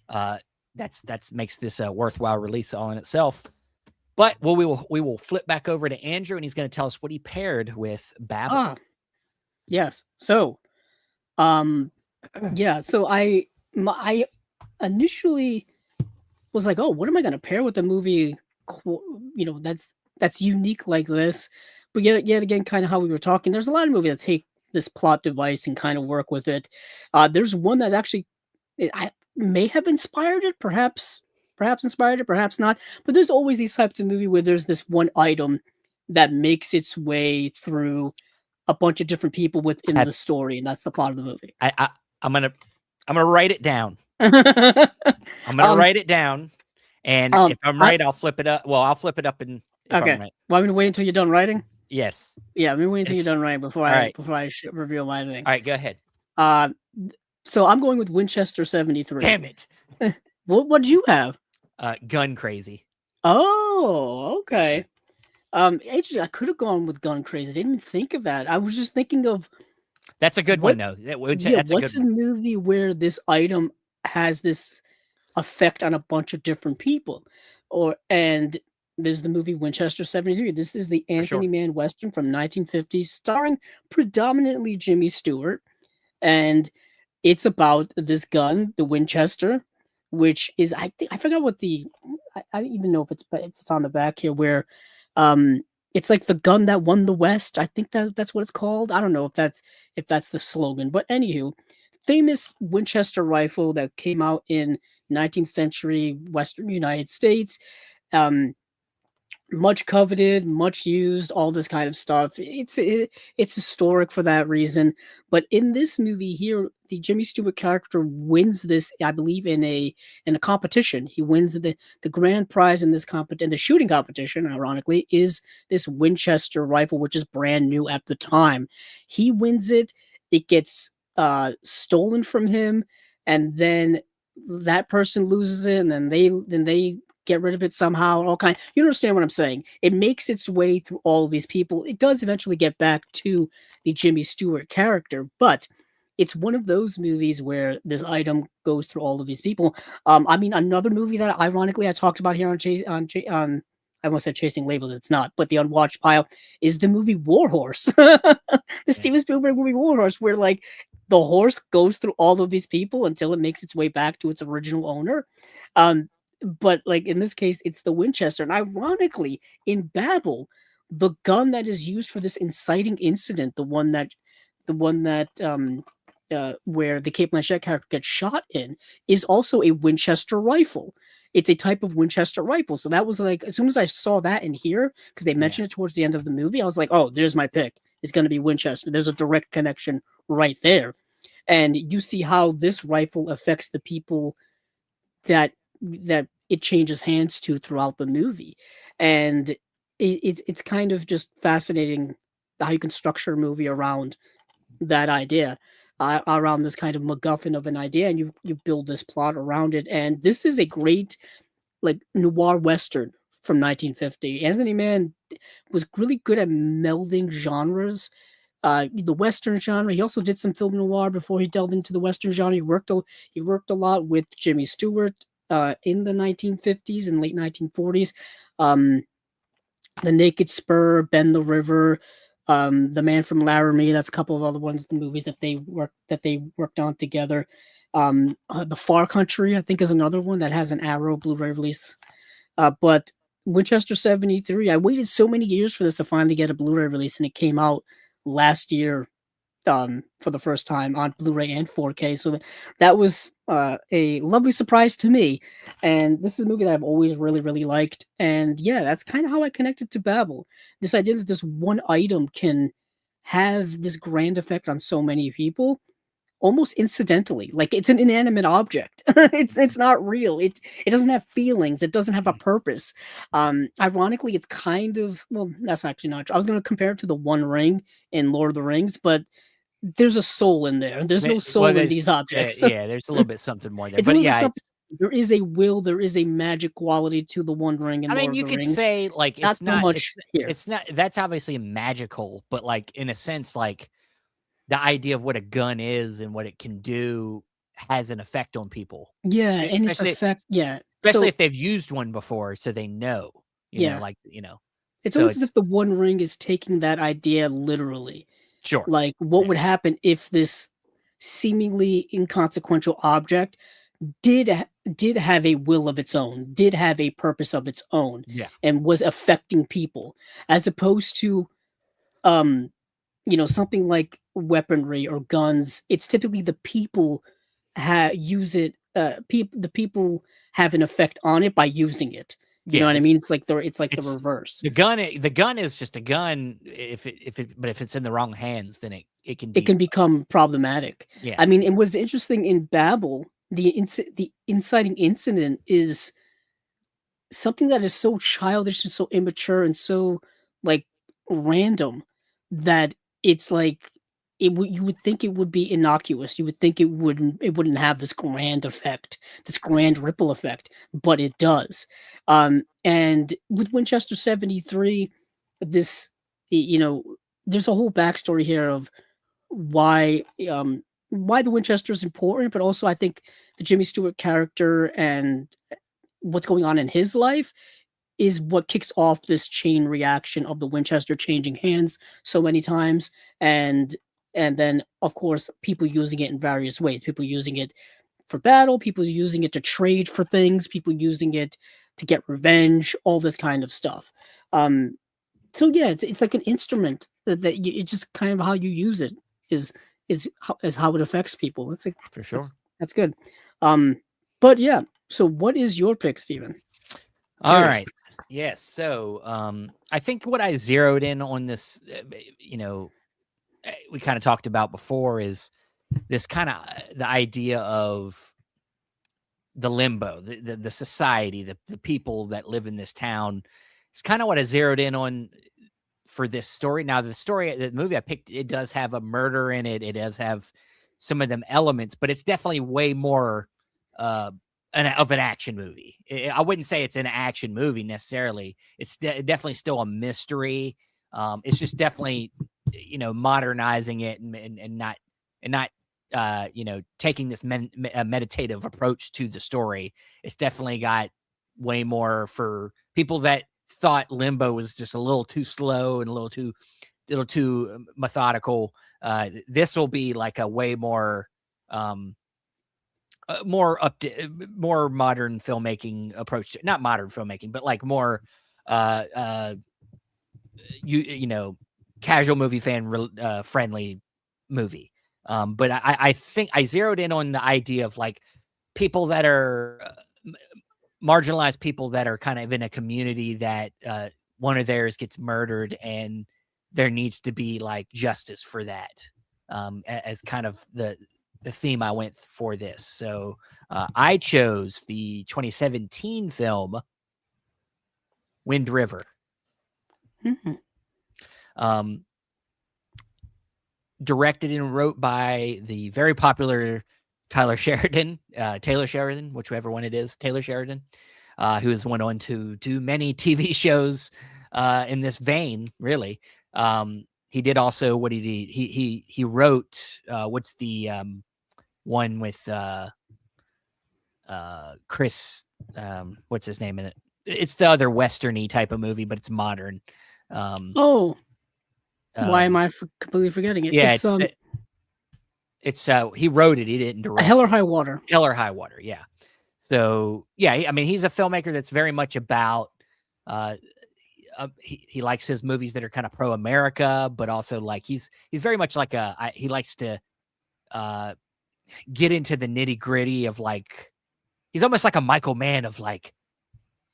Uh, that's makes this a worthwhile release all in itself. But we will flip back over to Andrew, and he's going to tell us what he paired with Babel. Ah, yes. So, um, yeah. So I initially was like, oh, what am I going to pair with a movie? That's unique like this. But yet again, kind of how we were talking. There's a lot of movies that take this plot device and kind of work with it. There's one that's actually I may have inspired it, perhaps inspired it, perhaps not. But there's always these types of movie where there's this one item that makes its way through a bunch of different people within Have the story, and that's the plot of the movie. I'm gonna write it down. I'm gonna um, write it down, and um, if I'm I right, I'll flip it up. Well, I'll flip it up, and if I'm okay. right, Want me to wait until you're done writing? yes. Yeah, let me wait until It's you're done writing before all I right. before I reveal my thing. All right, go ahead. Uh, so I'm going with Winchester 73. Damn it. What do you have? Gun crazy. Oh, okay. Actually, I could have gone with Gun Crazy. I didn't think of that. I was just thinking of That's a good what. one, though. Yeah, That's a what's good a one. movie where this item has this effect on a bunch of different people? And there's the movie Winchester 73. This is the For sure. Anthony Mann Western from 1950s, starring predominantly Jimmy Stewart. And it's about this gun, the Winchester, which is I forgot what I don't even know if it's on the back here where um it's like the gun that won the West. I think that's what it's called. I don't know if that's the slogan, but anywho, famous Winchester rifle that came out in 19th century Western United States. Um, Much coveted, much used, all this kind of stuff. It's historic for that reason. But in this movie here, the Jimmy Stewart character wins this, I believe, in a competition. He wins the grand prize in this competition. The shooting competition, ironically, is this Winchester rifle, which is brand new at the time. He wins it. It gets stolen from him, and then that person loses it, and then they get rid of it somehow. All kind. You understand what I'm saying? It makes its way through all of these people. It does eventually get back to the Jimmy Stewart character, but it's one of those movies where this item goes through all of these people. I mean, another movie that ironically I talked about here on I almost said Chasing Labels. It's not, but the Unwatched Pile is the movie War Horse, the Yeah. Steven Spielberg movie War Horse, where like the horse goes through all of these people until it makes its way back to its original owner. Um, but like in this case, it's the Winchester. And ironically, in Babel, the gun that is used for this inciting incident, the one that where the Cape Blanchett character gets shot in, is also a Winchester rifle. It's a type of Winchester rifle. So that was like, as soon as I saw that in here, because they Yeah. mentioned it towards the end of the movie, I was like, oh, there's my pick. It's going to be Winchester. There's a direct connection right there. And you see how this rifle affects the people that it changes hands to throughout the movie. And it's kind of just fascinating how you can structure a movie around that idea, around this kind of MacGuffin of an idea, and you build this plot around it. And this is a great like noir western from 1950. Anthony Mann was really good at melding genres. The western genre. He also did some film noir before he delved into the western genre. He worked a lot with Jimmy Stewart in the 1950s and late 1940s. Um, the Naked Spur, Bend the River, The Man from Laramie. That's a couple of other ones, the movies that they worked on together. The Far Country, I think, is another one that has an Arrow Blu-ray release. But Winchester 73, I waited so many years for this to finally get a Blu-ray release, and it came out last year for the first time on Blu-ray and 4K. So that was a lovely surprise to me. And this is a movie that I've always really, really liked. And yeah, that's kind of how I connected to Babel. This idea that this one item can have this grand effect on so many people almost incidentally. Like it's an inanimate object. It's not real. It doesn't have feelings. It doesn't have a purpose. Ironically, it's kind of, well, that's actually not true. I was going to compare it to the One Ring in Lord of the Rings, but there's a soul in there. There's no Well, soul in these objects. yeah, there's a little bit something more there, It's a but little bit yeah, something. There is a will. There is a magic quality to the One Ring in I mean, Lord of you the could Rings. say like Not so much here. it's not that's obviously magical, but like in a sense, like the idea of what a gun is and what it can do has an effect on people, Yeah, and its especially effect. Yeah. especially So if they've used one before, so they know, yeah, like it's so almost as it's if the One Ring is taking that idea literally. sure, Like, what yeah, would happen if this seemingly inconsequential object did have a will of its own, did have a purpose of its own, yeah, and was affecting people, as opposed to um, something like weaponry or guns. It's typically the people use it. The people have an effect on it by using it. You know yeah. what I mean? It's like the It's reverse. the gun is just a gun but if it's in the wrong hands, then it can It be can become problematic. yeah, I mean, and what's interesting in Babel, the inciting incident is something that is so childish and so immature and so like random that it's like you would think it would be innocuous. You would think it wouldn't have this grand effect, this grand ripple effect, but it does. And with Winchester 73, this you know, there's a whole backstory here of why why the Winchester is important, but also I think the Jimmy Stewart character and what's going on in his life is what kicks off this chain reaction of the Winchester changing hands so many times, and then of course people using it in various ways. People using it for battle, people using it to trade for things, people using it to get revenge, all this kind of stuff. Um, so yeah, it's like an instrument it's just kind of how you use it is is how it affects people. It's like for sure. that's good. Um, but yeah, so what is your pick, Steven? All Curious. right. Yes. So, I think what I zeroed in on this, we kind of talked about before is this kind of the idea of the limbo, the society, the people that live in this town. It's kind of what I zeroed in on for this story. Now, the movie I picked, it does have a murder in it. It does have some of them elements, but it's definitely way more uh, of an action movie. I wouldn't say it's an action movie necessarily. It's definitely still a mystery. It's just definitely, modernizing it and not taking this meditative approach to the story. It's definitely got way more for people that thought Limbo was just a little too slow and a little too little too methodical. This will be like a way more more modern filmmaking approach. Not modern filmmaking, but like more you know, casual movie fan friendly movie. But I think I zeroed in on the idea of like people that are marginalized, people that are kind of in a community that one of theirs gets murdered, and there needs to be like justice for that, as kind of the theme I went for this. So I chose the 2017 film Wind River. Mhm. Directed and wrote by the very popular Taylor Sheridan, whichever one it is, Taylor Sheridan, who has went on to do many TV shows in this vein, really. He did also, what he did, he wrote, what's the one with Chris, what's his name in it? It's the other Western-y type of movie, but it's modern. Oh, why am I completely forgetting it? Yeah, it's he wrote it. He didn't direct. Hell or High Water. Hell or High Water. Yeah. So yeah, I mean, he's a filmmaker that's very much about. He likes his movies that are kind of pro-America, but also like he's very much like he likes to get into the nitty-gritty of like, he's almost like a Michael Mann of like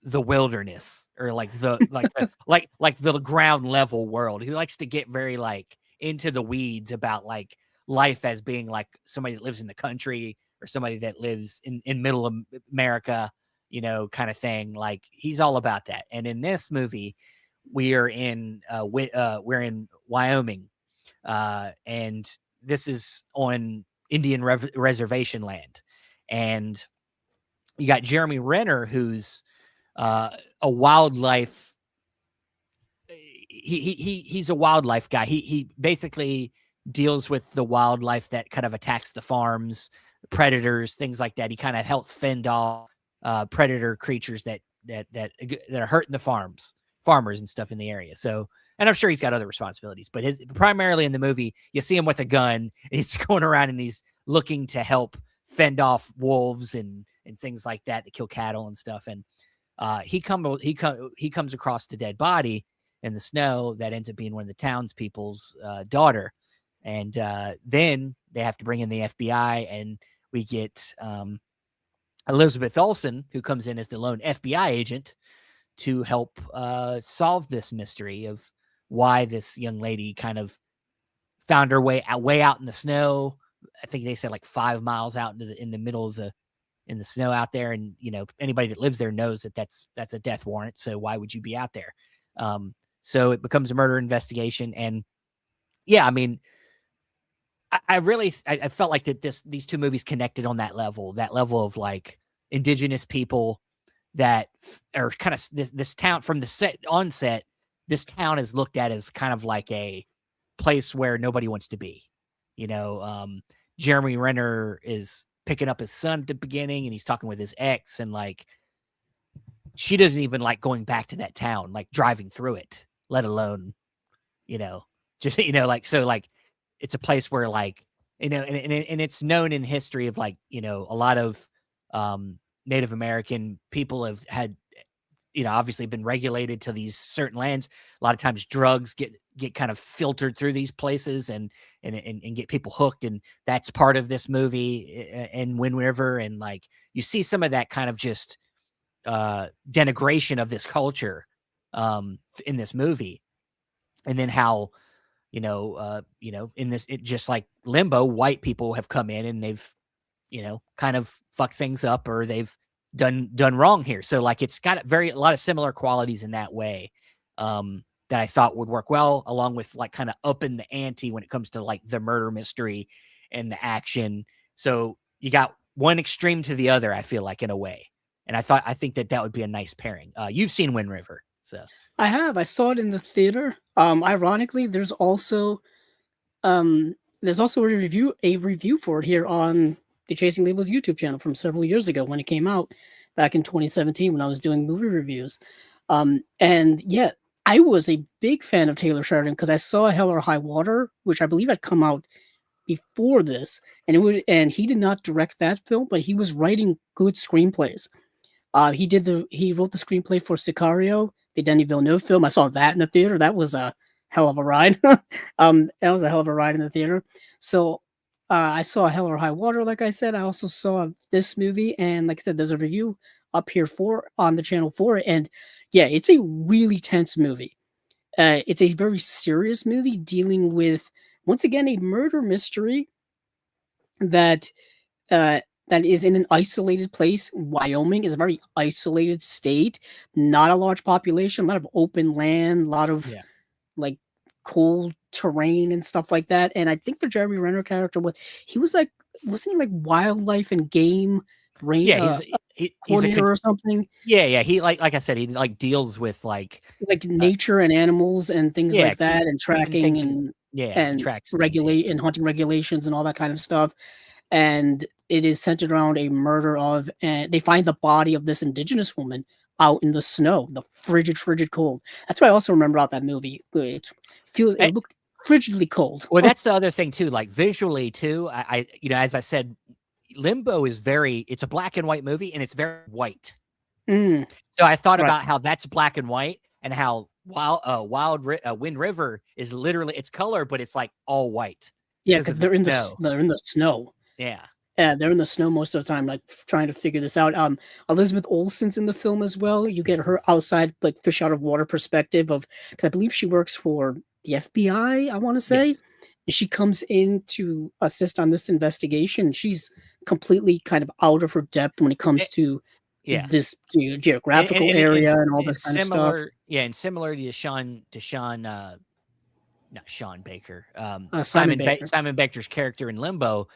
the wilderness, or like like the ground level world. He likes to get very like into the weeds about like life as being like somebody that lives in the country, or somebody that lives in middle America, you know, kind of thing. Like he's all about that. And in this movie, we're in Wyoming, and this is on Indian reservation land, and you got Jeremy Renner, who's a wildlife. He's a wildlife guy. He basically deals with the wildlife that kind of attacks the farms, predators, things like that. He kind of helps fend off predator creatures that are hurting the farmers and stuff in the area. So, and I'm sure he's got other responsibilities, but primarily in the movie, you see him with a gun, and he's going around and he's looking to help fend off wolves and things like that kill cattle and stuff. And he comes across the dead body in the snow that ends up being one of the townspeople's daughter. And then they have to bring in the FBI, and we get Elizabeth Olsen, who comes in as the lone FBI agent to help solve this mystery of why this young lady kind of found her way out in the snow. I think they said like 5 miles out in the middle of in the snow out there. And, you know, anybody that lives there knows that that's a death warrant. So why would you be out there? So it becomes a murder investigation. And yeah, I mean, I really felt like that these two movies connected on that level of like indigenous people that are kind of this town from the onset. This town is looked at as kind of like a place where nobody wants to be. You know, Jeremy Renner is picking up his son at the beginning, and he's talking with his ex, and like she doesn't even like going back to that town, like driving through it, let alone, you know, just, you know, like, so like it's a place where like, you know, and it's known in history of like, you know, a lot of Native American people have had, you know, obviously been regulated to these certain lands. A lot of times drugs get kind of filtered through these places and get people hooked. And that's part of this movie in Wind River. And like, you see some of that kind of just denigration of this culture in this movie. And then how, in this, it just like Limbo, white people have come in and they've, you know, kind of fucked things up, or they've done wrong here. So like, it's got a lot of similar qualities in that way that I thought would work well, along with like kind of upping the ante when it comes to like the murder mystery and the action. So you got one extreme to the other, I feel like, in a way. And I think that would be a nice pairing. You've seen Wind River, so. I have. I saw it in the theater. Ironically, there's also a review for it here on the Chasing Labels YouTube channel from several years ago when it came out back in 2017 when I was doing movie reviews. And yeah, I was a big fan of Taylor Sheridan because I saw Hell or High Water, which I believe had come out before this, and he did not direct that film, but he was writing good screenplays. He wrote the screenplay for Sicario, the Denis Villeneuve film. I saw that in the theater. That was a hell of a ride. That was a hell of a ride in the theater. So I saw Hell or High Water, like I said. I also saw this movie, and like I said, there's a review up here for on the channel for it. And yeah, it's a really tense movie. It's a very serious movie dealing with once again a murder mystery that that is in an isolated place. Wyoming is a very isolated state, not a large population, a lot of open land, a lot of Yeah. like cold terrain and stuff like that. And I think the Jeremy Renner character was like wasn't he like wildlife and game rain Yeah, he's coordinator or something? yeah. He like I said, he like deals with like Nature and animals and things yeah, like that, and keeping tracking things in he and tracks things. Yeah. regulate and hunting regulations and all that kind of stuff. And it is centered around a murder of, and they find the body of this indigenous woman out in the snow, the frigid cold. That's what I also remember about that movie. It looked frigidly cold. Well, that's the other thing too. Like visually too, I as I said, Limbo is it's a black and white movie, and it's very white. Mm, So I thought right. about how that's black and white, and how Wind River is literally it's color, but it's like all white. Yeah, because they're in the snow. Yeah. Yeah, they're in the snow most of the time, like trying to figure this out. Elizabeth Olsen's in the film as well. You get her outside, like fish out of water perspective of, 'cause I believe she works for the FBI. I want to say, Yes. and she comes in to assist on this investigation. She's completely kind of out of her depth when it comes to Yeah. this geographical area and all this kind of stuff. Yeah, and similar to Sean, not Sean Baker, Simon Baker. Simon Baker's character in Limbo.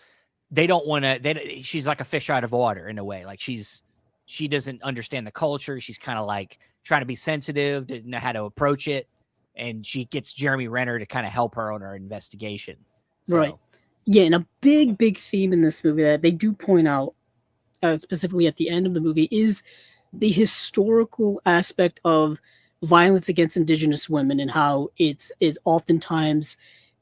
They don't want to. She's like a fish out of water in a way. Like she doesn't understand the culture. She's kind of like trying to be sensitive, doesn't know how to approach it, and she gets Jeremy Renner to kind of help her on her investigation. So. Right. Yeah, and a big theme in this movie that they do point out, specifically at the end of the movie, is the historical aspect of violence against indigenous women and how it's oftentimes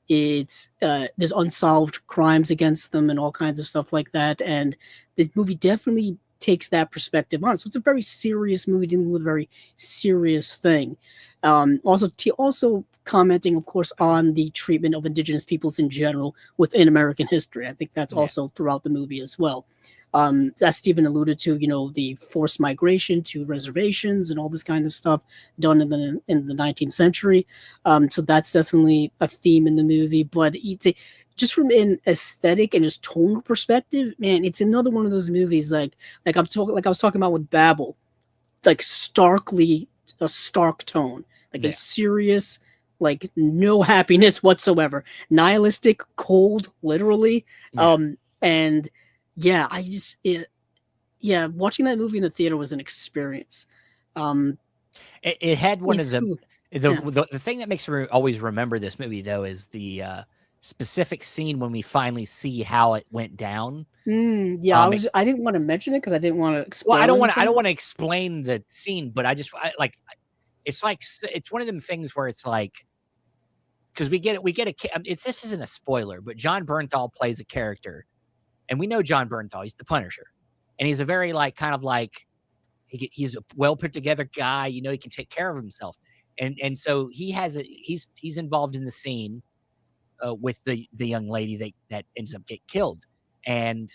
there's unsolved crimes against them and all kinds of stuff like that. And the movie definitely takes that perspective on. So it's a very serious movie dealing with a very serious thing. Also commenting, of course, on the treatment of indigenous peoples in general within American history. I think that's also throughout the movie as well. As Stephen alluded to, the forced migration to reservations and all this kind of stuff done in the 19th century. So that's definitely a theme in the movie. But just from an aesthetic and just tonal perspective, man, it's another one of those movies like I was talking about with Babel, like a stark tone, like a serious, like no happiness whatsoever, nihilistic, cold, literally, and. Yeah, watching that movie in the theater was an experience. It had one of the thing that makes me always remember this movie though is the specific scene when we finally see how it went down. I didn't want to mention it because I didn't want to explain. Well, I don't want to explain the scene, but it's one of them things where it's like, because this isn't a spoiler, but John Bernthal plays a character. And we know John Bernthal, he's the Punisher. And he's a very like kind of like he's a well put together guy, he can take care of himself. And so he's involved in the scene with the young lady that ends up getting killed. And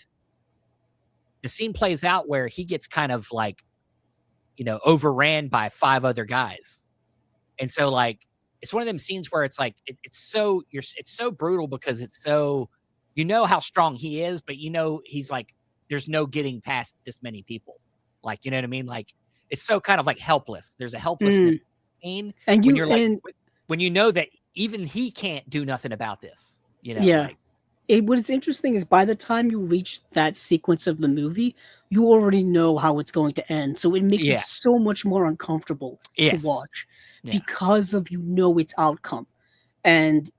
the scene plays out where he gets kind of like overran by 5 other guys. And so like it's one of them scenes where it's like it's so brutal because it's so how strong he is, but he's like, there's no getting past this many people. Like, you know what I mean? Like, it's so kind of like helpless. There's a helplessness scene. And when you know that even he can't do nothing about this, Yeah. What's interesting is by the time you reach that sequence of the movie, you already know how it's going to end. So it makes it so much more uncomfortable to watch because of its outcome. And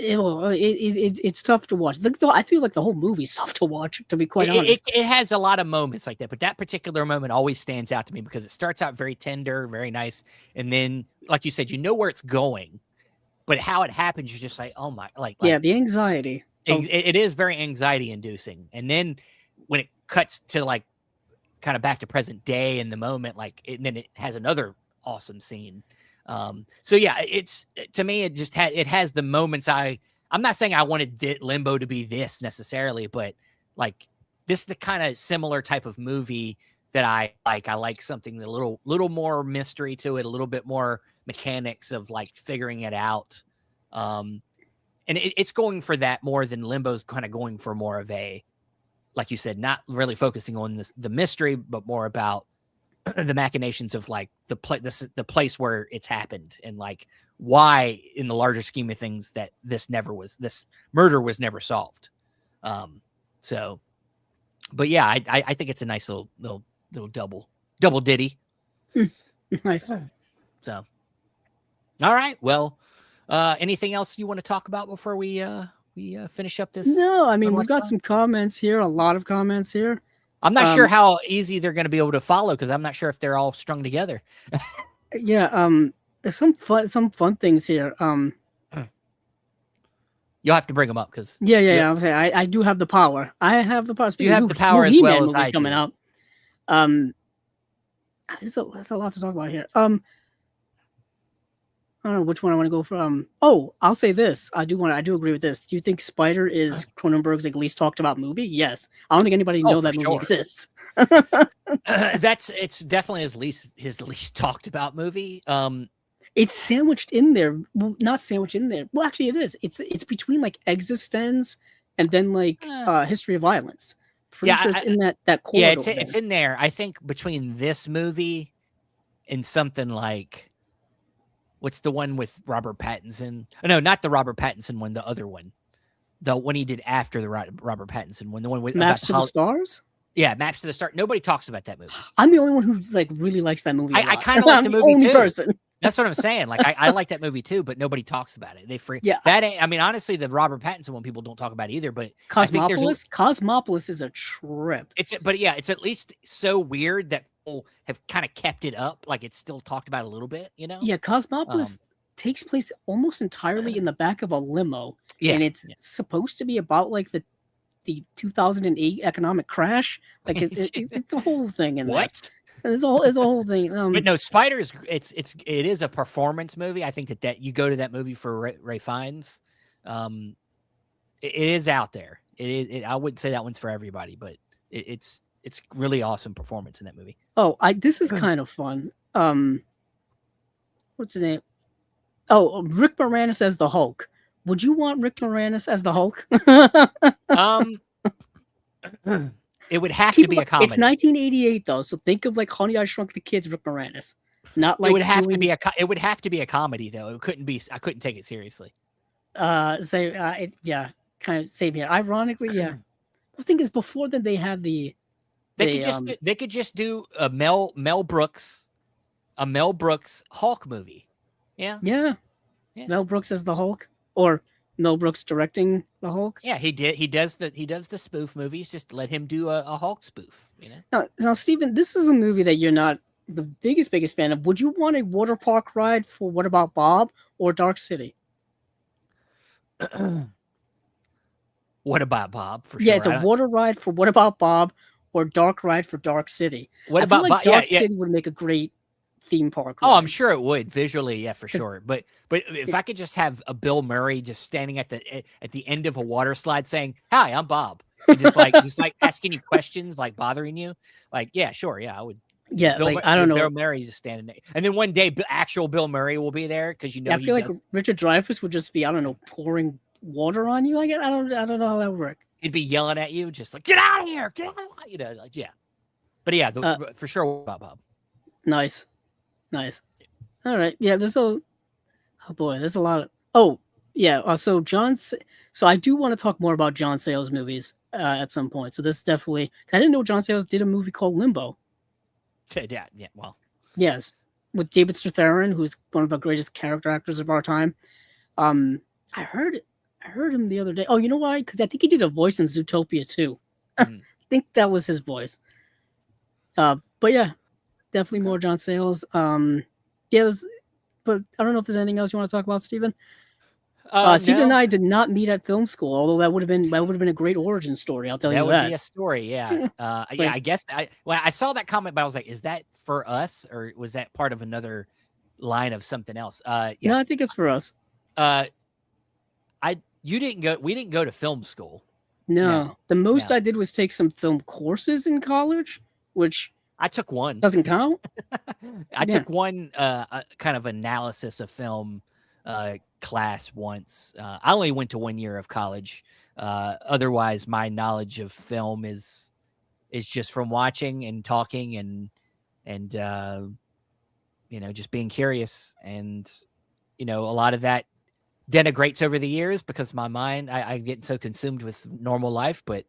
It's tough to watch. I feel like the whole movie's tough to watch, to be quite honest. It has a lot of moments like that, but that particular moment always stands out to me because it starts out very tender, very nice, and then, like you said, you know where it's going, but how it happens, you're just like, oh my, Yeah, the anxiety. It is very anxiety inducing, and then when it cuts to like kind of back to present day in the moment, and then it has another awesome scene. So yeah, it's, to me, it has the moments. I'm not saying I wanted Limbo to be this necessarily, but like this is the kind of similar type of movie that I like. I like something a little more mystery to it, a little bit more mechanics of like figuring it out. And it's going for that more than Limbo's kind of going for more of a, like you said, not really focusing on the mystery, but more about the machinations of like the place where it's happened, and like why in the larger scheme of things that this murder was never solved. So, but yeah, I think it's a nice little double ditty. Nice. So, all right. Well, anything else you want to talk about before we finish up this? No, I mean, we've got some comments here, a lot of comments here. I'm not sure how easy they're going to be able to follow, because I'm not sure if they're all strung together. Yeah, there's some fun things here. You'll have to bring them up because yeah. I'm saying I do have the power. I have the power. You have the power as well as I do. Coming up. There's a lot to talk about here. I don't know which one I want to go from. Oh, I'll say this. I do agree with this. Do you think Spider is Cronenberg's like least talked about movie? Yes. I don't think anybody know that movie exists. It's definitely his least talked about movie. It's sandwiched in there. Well, not sandwiched in there. Well, actually, it is. It's between like Existence and then like History of Violence. Pretty sure it's in that corridor. Yeah, it's in there. I think between this movie and something like, what's the one with Robert Pattinson? Oh, no, not the Robert Pattinson one. The other one, the one he did after the Robert Pattinson one. The one with Maps to the Stars. Yeah, Maps to the Stars. Nobody talks about that movie. I'm the only one who like really likes that movie. I kind of like the movie too. Person. That's what I'm saying. Like I like that movie too, but nobody talks about it. I mean, honestly, the Robert Pattinson one people don't talk about either. But Cosmopolis is a trip. But it's at least so weird that people have kind of kept it up. Like it's still talked about a little bit, you know? Yeah, Cosmopolis takes place almost entirely in the back of a limo. Yeah, and it's supposed to be about like the 2008 economic crash. Like it's a whole thing in what? There. It's a whole thing. But no, Spider is it is a performance movie. I think that you go to that movie for Ray Fiennes. It is out there. I wouldn't say that one's for everybody, but it's really awesome performance in that movie. Oh, this is kind of fun. What's the name? Oh, Rick Moranis as the Hulk. Would you want Rick Moranis as the Hulk? It would have to be a comedy. It's 1988 though, so think of like Honey, I Shrunk the Kids, Rick Moranis. Not like it would have to be a comedy though. It couldn't be. I couldn't take it seriously. Yeah, kind of same here. Ironically, yeah. The thing is, before then they had the. They could just do a Mel Brooks Hulk movie. Yeah. Mel Brooks as the Hulk, or Mel Brooks directing the Hulk. Yeah, he does the spoof movies. Just let him do a Hulk spoof. You know. Now, Steven, this is a movie that you're not the biggest fan of. Would you want a water park ride for What About Bob or Dark City? What About Bob? For sure. It's a water ride for What About Bob or Dark ride for Dark City. What about Dark City would make a great theme park ride. Oh, I'm sure it would visually, yeah, for sure. But if I could just have a Bill Murray just standing at the end of a water slide saying, "Hi, I'm Bob," and just like asking you questions, like bothering you, like, yeah, sure, yeah, I would. Yeah, I don't know. Bill Murray's just standing there, and then one day, actual Bill Murray will be there because I feel like Richard Dreyfuss would just be, I don't know, pouring water on you. I don't know how that would work. He'd be yelling at you, just like, "Get out of here! Get out!" You know, like, yeah. But yeah, for sure, Bob. Nice. All right. Yeah, there's a lot of. Oh, yeah. So I do want to talk more about John Sayles movies at some point. So this is definitely. I didn't know John Sayles did a movie called Limbo. Yeah. Well. Yes, with David Strathairn, who's one of the greatest character actors of our time. I heard heard him the other day. Oh, you know why? Because I think he did a voice in Zootopia too. I Mm, think that was his voice. But yeah, definitely okay. more John Sayles. Yeah, but I don't know if there's anything else you want to talk about, Steven. Steven and No, I did not meet at film school, although that would have been a great origin story. I'll tell that you would be that. a story. Yeah. Yeah. Like, I guess when I saw that comment, but I was like, is that for us or was that part of another line of something else? Yeah. no, I think it's for us. Uh, we didn't go to film school. No, No, the most no. I did was take some film courses in college, which I took one. doesn't count. I Yeah. took one kind of analysis of film class once. I only went to 1 year of college. Otherwise, my knowledge of film is just from watching and talking and just being curious. And a lot of that denigrates over the years because my mind I get so consumed with normal life. But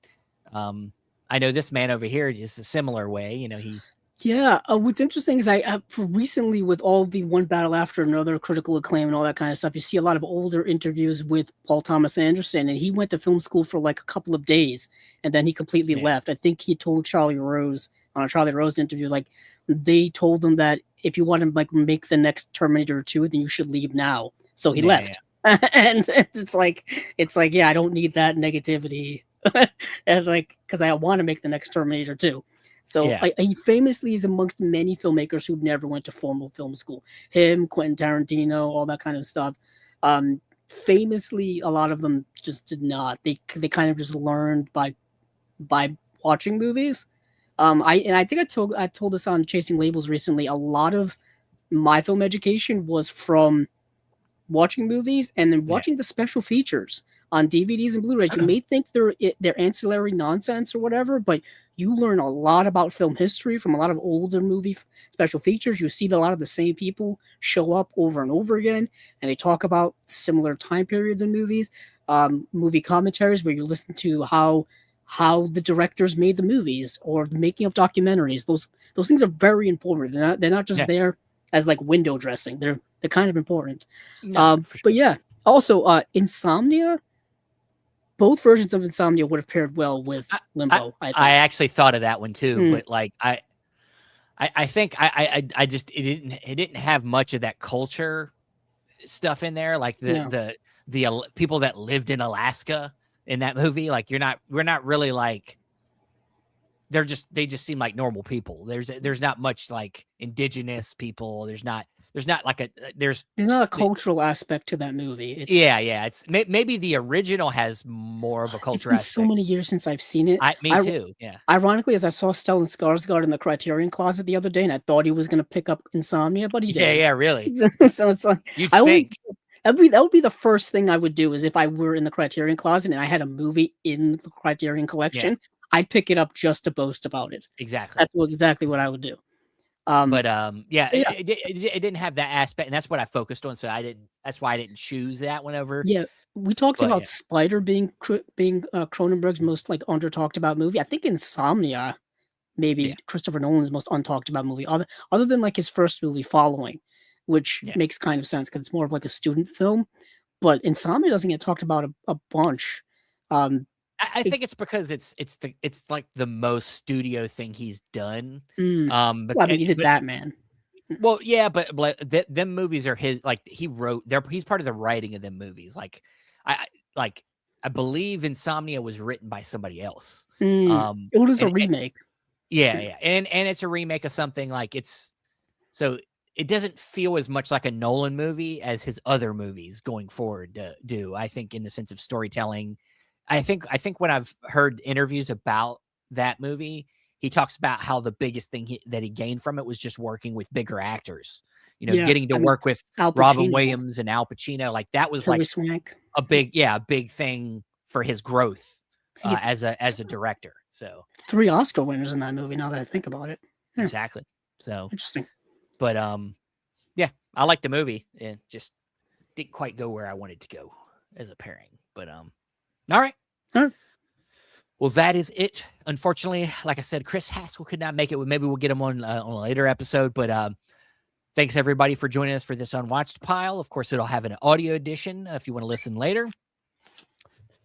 I know this man over here is a similar way. He Yeah, what's interesting is for recently with all the One Battle After Another critical acclaim and all that kind of stuff, you see a lot of older interviews with Paul Thomas Anderson, and he went to film school for like a couple of days, and then he completely yeah left. I think he told Charlie Rose on a Charlie Rose interview, like they told him that if you want to like make the next Terminator 2, then you should leave now. So he yeah yeah left, and it's like yeah, I don't need that negativity, and like because I want to make the next Terminator 2. So yeah he famously is amongst many filmmakers who never went to formal film school. Him, Quentin Tarantino, all that kind of stuff. Famously, a lot of them just did not. They kind of just learned by watching movies. I think I told this on Chasing Labels recently. A lot of my film education was from watching movies and then yeah watching the special features on DVDs and Blu-rays. You may think they're ancillary nonsense or whatever, but you learn a lot about film history from a lot of older movie special features. You see a lot of the same people show up over and over again, and they talk about similar time periods in movies. Movie commentaries where you listen to how the directors made the movies or the making of documentaries. Those things are very important. They're not just yeah. there as like window dressing. They're kind of important. No, for But sure. yeah, also Insomnia. Both versions of Insomnia would have paired well with I, I Limbo, I I think. actually thought of that one too, Mm, but like I think I just it didn't have much of that culture stuff in there, like no, the people that lived in Alaska in that movie. Like we're not really like they just seem like normal people. There's not much like indigenous people. There's not like there's there's not a cultural aspect to that movie. yeah. It's maybe the original has more of a It's culture been so aspect. many years since I've seen it. Me too. Yeah. Ironically, as I saw Stellan Skarsgård in the Criterion Closet the other day, and I thought he was going to pick up Insomnia, but he Yeah. didn't. Yeah. Really. So it's like You'd I would think. that would be the first thing I would do is if I were in the Criterion Closet and I had a movie in the Criterion Yeah. Collection, I'd pick it up just to boast about it. Exactly. That's exactly what I would do. Um, But yeah, but yeah, it didn't have that aspect, and that's what I focused on. So I didn't. That's why I didn't choose that one over. yeah, we talked But about yeah, Spider being Cronenberg's most like under talked about movie. I think Insomnia yeah, maybe Christopher Nolan's most untalked about movie, other than like his first movie, Following, which yeah. makes kind of sense because it's more of like a student film. But Insomnia doesn't get talked about a bunch. Um, I it, think it's because it's like the most studio thing he's done. mm, But well, I mean, you did Batman. well, yeah, but them movies are his. Like he wrote, he's part of the writing of them movies. Like I believe Insomnia was written by somebody else. It was a And remake. yeah, and it's a remake of something like so it doesn't feel as much like a Nolan movie as his other movies going forward do. I think in the sense of storytelling. I think when I've heard interviews about that movie, he talks about how the biggest thing that he gained from it was just working with bigger actors. Yeah, Getting to I mean, work with Al Robin Pacino, Williams and Al Pacino. Like that was Hilary like Swank. a big thing for his growth He had as a director. So 3 Oscar winners in that movie. Now that I think about it, yeah, exactly. So, interesting. but yeah, I like the movie. It just didn't quite go where I wanted to go as a pairing. But all right. All right. Well, that is it. Unfortunately, like I said, Chris Haskell could not make it. Maybe we'll get him on a later episode. But thanks everybody for joining us for this Unwatched Pile. Of course, it'll have an audio edition if you want to listen later.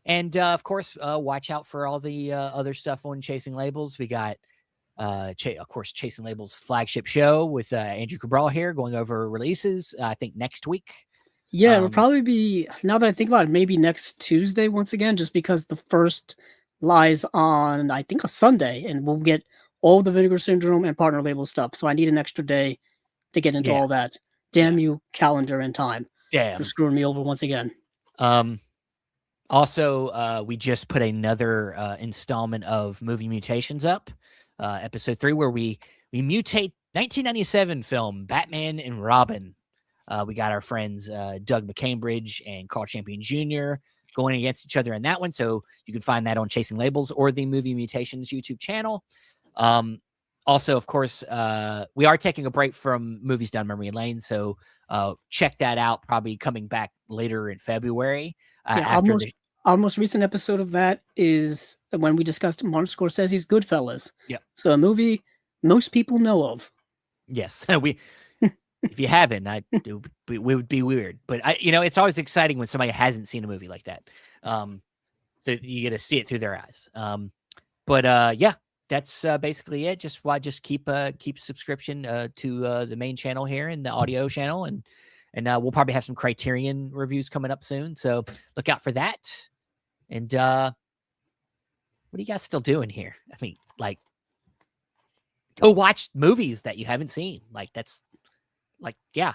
And of course, watch out for all the other stuff on Chasing Labels. We got, of course, Chasing Labels flagship show with Andrew Cabral here going over releases, I think next week. Yeah, it'll probably be, now that I think about it, maybe next Tuesday once again, just because the first lies on, I think, a Sunday, and we'll get all the Vinegar Syndrome and partner label stuff. So I need an extra day to get into Yeah. all that. Damn you, calendar and time. Damn. For screwing me over once again. Also, we just put another installment of Movie Mutations up, episode 3, where we mutate 1997 film Batman and Robin. We got our friends Doug McCambridge and Carl Champion Jr. going against each other in that one. So you can find that on Chasing Labels or the Movie Mutations YouTube channel. Also, of course, we are taking a break from Movies Down Memory Lane. So check that out, probably coming back later in February. Our most recent episode of that is when we discussed Martin Scorsese's Goodfellas. Yep. So a movie most people know of. Yes, if you haven't, it would be weird. But it's always exciting when somebody hasn't seen a movie like that. So you get to see it through their eyes. But yeah, that's basically it. Just keep subscription to the main channel here and the audio channel, and we'll probably have some Criterion reviews coming up soon. So look out for that. And what are you guys still doing here? I mean, like, go watch movies that you haven't seen. Like, that's like, yeah,